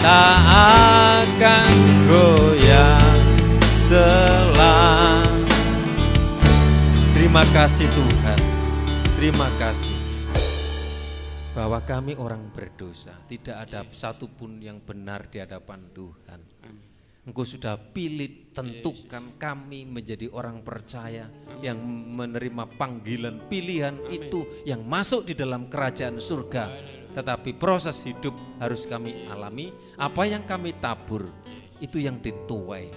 tak akan goyah selam. Terima kasih Tuhan, terima kasih bahwa kami orang berdosa, tidak ada satupun yang benar di hadapan Tuhan. Engkau sudah pilih, tentukan kami menjadi orang percaya yang menerima panggilan pilihan itu, yang masuk di dalam kerajaan surga. Tetapi proses hidup harus kami alami. Apa yang kami tabur itu yang dituai.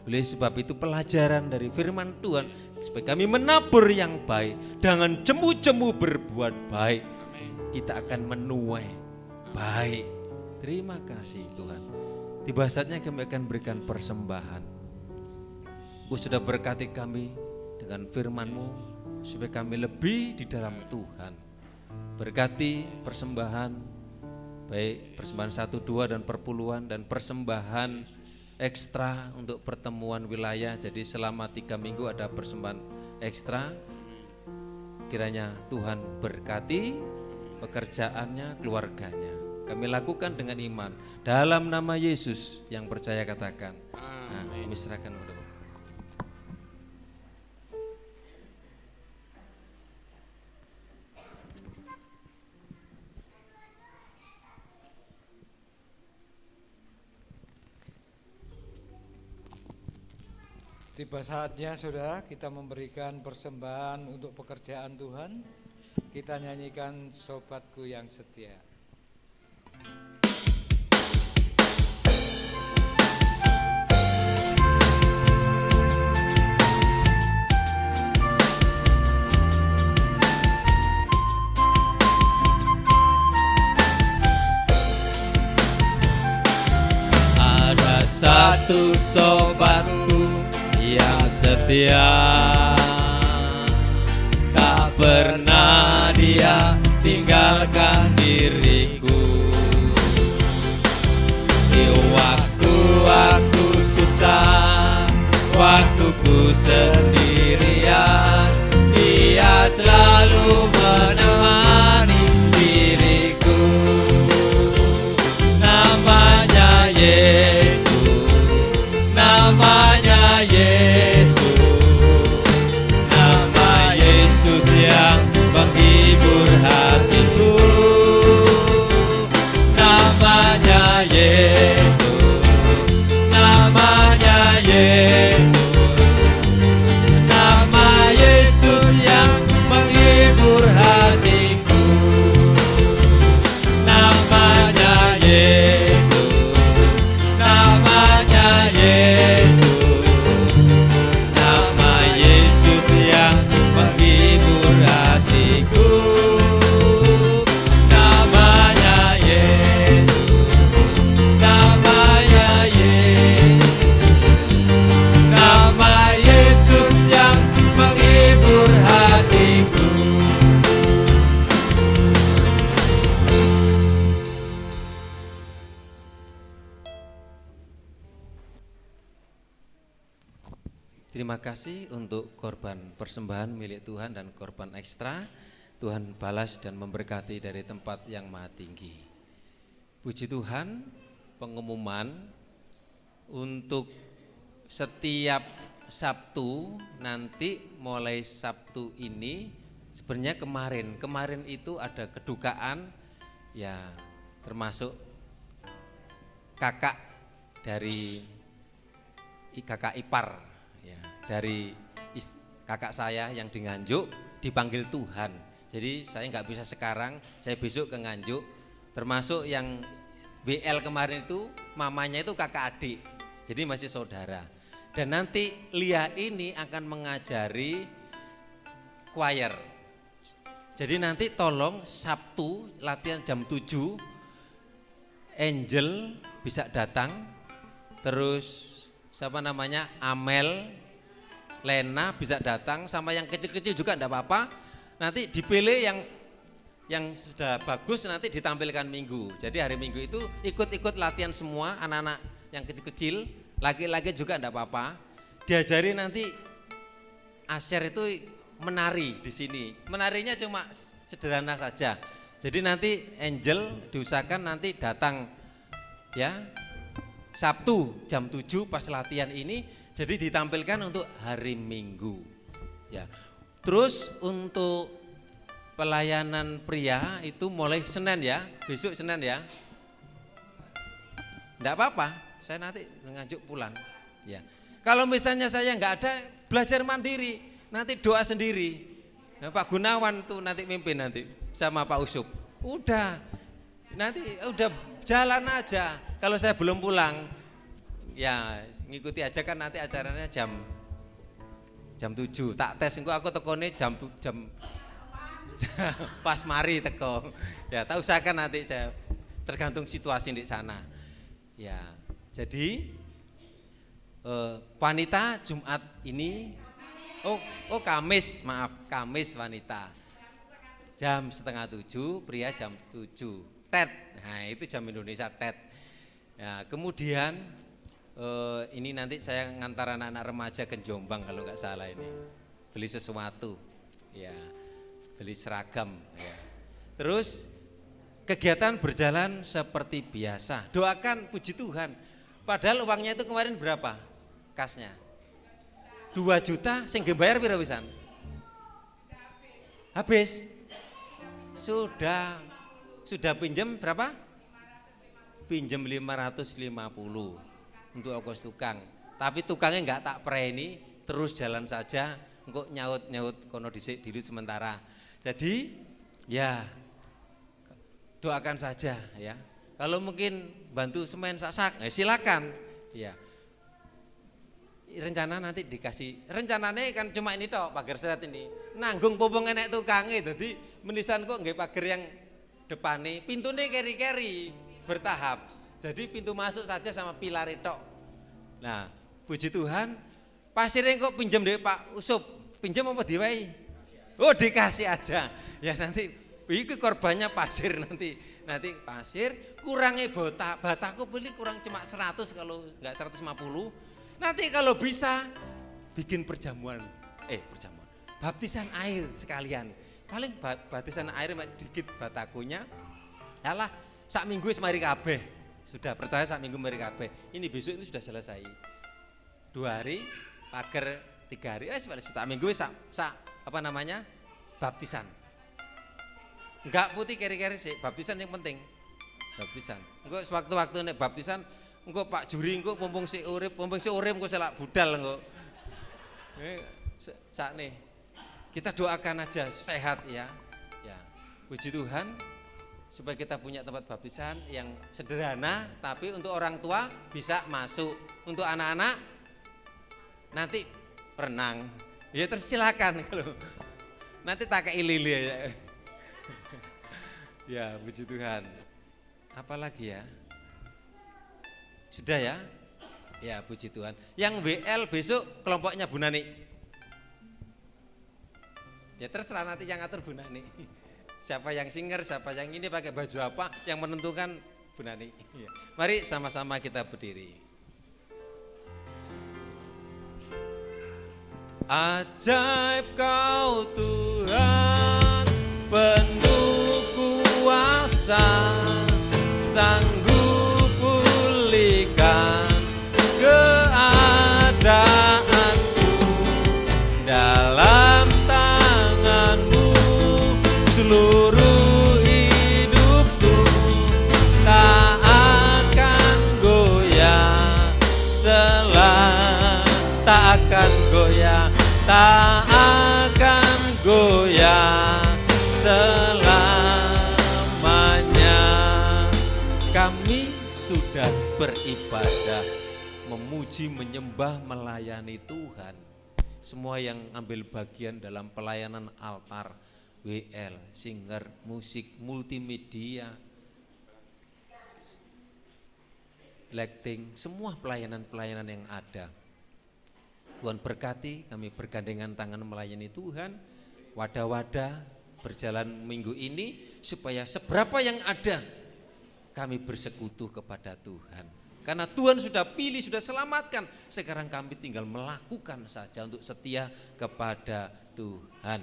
Oleh sebab itu pelajaran dari firman Tuhan, supaya kami menabur yang baik, dengan jemu-jemu berbuat baik, kita akan menuai baik. Terima kasih Tuhan. Tiba saatnya kami akan berikan persembahan. Engkau sudah berkati kami dengan firman-Mu supaya kami lebih di dalam Tuhan. Berkati persembahan, baik persembahan 1, 2 dan perpuluhan, dan persembahan ekstra untuk pertemuan wilayah. Jadi selama 3 minggu ada persembahan ekstra. Kiranya Tuhan berkati pekerjaannya, keluarganya. Kami lakukan dengan iman dalam nama Yesus. Yang percaya katakan. Kami serahkan kepada Bapak. Tiba saatnya saudara kita memberikan persembahan untuk pekerjaan Tuhan. Kita nyanyikan Sobatku yang Setia. Ada satu sobatku yang setia, tak pernah dia tinggalkan diriku. Di waktu aku susah, waktuku sendirian, dia selalu menemani diriku. Namanya Yesus, namanya Yesus, nama Yesus yang menghibur hatiku. Namanya Yesus, namanya Yesus, nama Yesus yang menghibur hatiku. Namanya Yesus, namanya Yesus, nama Yesus yang menghibur hatiku. Namanya Yesus, namanya Yesus, nama Yesus yang menghibur hatiku. Terima kasih untuk korban persembahan milik Tuhan dan korban ekstra. Tuhan balas dan memberkati dari tempat yang maha tinggi. Puji Tuhan, pengumuman untuk setiap Sabtu nanti mulai Sabtu ini, sebenarnya kemarin itu ada kedukaan ya, termasuk kakak dari kakak ipar ya, dari kakak saya yang di Nganjuk dipanggil Tuhan. Jadi saya nggak bisa sekarang, saya besok ke Nganjuk. Termasuk yang BL kemarin itu mamanya itu kakak adik, jadi masih saudara. Dan nanti Lia ini akan mengajari choir. Jadi nanti tolong Sabtu latihan jam 7, Angel bisa datang, terus siapa namanya Amel, Lena bisa datang, sama yang kecil-kecil juga enggak apa-apa. Nanti dipilih yang sudah bagus nanti ditampilkan Minggu. Jadi hari Minggu itu ikut-ikut latihan semua anak-anak yang kecil-kecil, laki-laki juga enggak apa-apa. Diajari nanti Asher itu menari di sini. Menarinya cuma sederhana saja. Jadi nanti Angel diusahakan nanti datang ya Sabtu jam 7 pas latihan ini, jadi ditampilkan untuk hari Minggu ya. Terus untuk pelayanan pria itu mulai Senin ya, besok Senin ya. Enggak apa-apa, saya nanti Nganjuk pulang ya. Kalau misalnya saya enggak ada, belajar mandiri, nanti doa sendiri. Nah, Pak Gunawan tuh nanti mimpin nanti sama Pak Usup. Udah, nanti udah jalan aja. Kalau saya belum pulang, ya ngikuti aja, kan nanti acaranya jam 7. Tak tes engko aku tekone jam pas mari teko. Ya, tak usahakan nanti saya tergantung situasi di sana. Ya, jadi wanita Jumat ini Kamis, maaf, Kamis wanita. Jam 6:30, pria jam 7. TET. Nah, itu jam Indonesia TET. Ya, kemudian ini nanti saya ngantar anak-anak remaja ke Jombang kalau nggak salah ini. Beli sesuatu, ya, beli seragam. Ya. Terus kegiatan berjalan seperti biasa. Doakan, puji Tuhan. Padahal uangnya itu kemarin berapa? Kasnya 2 juta, sing bayar piro pisan? Habis. Sudah pinjam berapa? Pinjam 550 untuk ongkos tukang. Tapi tukangnya enggak tak preni, terus jalan saja, engko nyaut kono dhisik dilut sementara. Jadi ya doakan saja ya. Kalau mungkin bantu semen sak-sak, silakan. Ya. Rencana nanti dikasih, rencananya kan cuma ini toh, pagar serat ini. Nanggung popong enek tukangnya, jadi menisan kok nggih pagar yang depane, pintunya keri-keri bertahap. Jadi pintu masuk saja sama pilar itu. Nah, puji Tuhan, pasirnya kok pinjam dari Pak Usup, pinjam apa diwai? Oh, dikasih aja. Ya nanti itu korbannya pasir nanti pasir kurangnya bataku beli kurang cuma 100 kalau enggak 150. Nanti kalau bisa bikin perjamuan baptisan air sekalian. Paling baptisan air dikit batakunya. Yalah, sak minggu mari kabeh. Sudah percaya sak minggu mari kabeh. Ini besok itu sudah selesai. 2 hari, pagar 3 hari. Sak minggu baptisan. Enggak putih keri-keri sih, baptisan yang penting. Baptisan. Engko sewaktu-waktu nek baptisan engko Pak Juri engko mumpung si urip engko selak budal engko. Sakne. Kita doakan aja sehat ya. Ya. Puji Tuhan supaya kita punya tempat baptisan yang sederhana tapi untuk orang tua bisa masuk. Untuk anak-anak nanti renang. Ya terus silakan kalau nanti tak kei lili ya. Ya, puji Tuhan. Apalagi ya? Sudah ya? Ya, puji Tuhan. Yang WL besok kelompoknya Bu Nani. Ya terserah nanti yang ngatur Bu Nani. Siapa yang singer, siapa yang ini pakai baju apa, yang menentukan Bu Nani. Ya. Mari sama-sama kita berdiri. Ajaib Kau Tuhan, penuh kuasa, sanggup pulihkan keadaanku. Dalam tangan-Mu seluruh hidupku, tak akan goyah, tak akan goyah, tak akan goyah selamanya. Kami sudah beribadah, memuji, menyembah, melayani Tuhan. Semua yang ambil bagian dalam pelayanan altar, WL, singer, musik, multimedia, lighting, semua pelayanan-pelayanan yang ada. Tuhan berkati, kami bergandengan tangan melayani Tuhan. Wadah-wadah berjalan minggu ini supaya seberapa yang ada kami bersekutu kepada Tuhan. Karena Tuhan sudah pilih, sudah selamatkan. Sekarang kami tinggal melakukan saja untuk setia kepada Tuhan.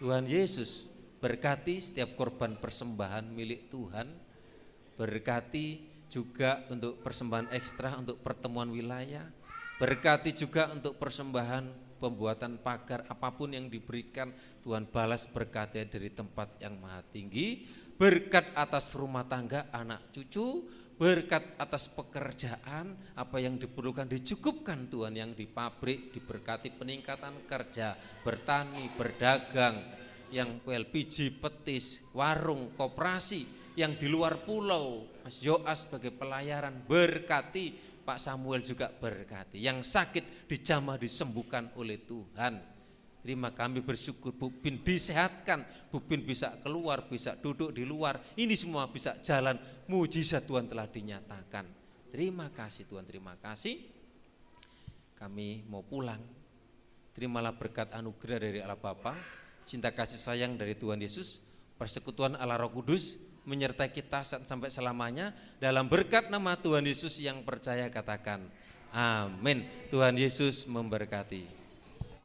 Tuhan Yesus berkati setiap korban persembahan milik Tuhan. Berkati juga untuk persembahan ekstra untuk pertemuan wilayah. Berkati juga untuk persembahan pembuatan pagar, apapun yang diberikan Tuhan balas berkatnya dari tempat yang maha tinggi. Berkat atas rumah tangga, anak cucu, berkat atas pekerjaan, apa yang diperlukan dicukupkan Tuhan. Yang di pabrik diberkati peningkatan kerja, bertani, berdagang, yang LPG, petis, warung, koperasi, yang di luar pulau, Mas Yoas sebagai pelayaran berkati, Pak Samuel juga berkati. Yang sakit dijamah disembuhkan oleh Tuhan. Terima kami bersyukur Bu Bin disehatkan, Bu Bin bisa keluar, bisa duduk di luar. Ini semua bisa jalan, mujizat Tuhan telah dinyatakan. Terima kasih Tuhan, terima kasih. Kami mau pulang. Terimalah berkat anugerah dari Allah Bapa, cinta kasih sayang dari Tuhan Yesus, persekutuan Allah Roh Kudus menyertai kita sampai selamanya. Dalam berkat nama Tuhan Yesus yang percaya katakan Amin. Tuhan Yesus memberkati.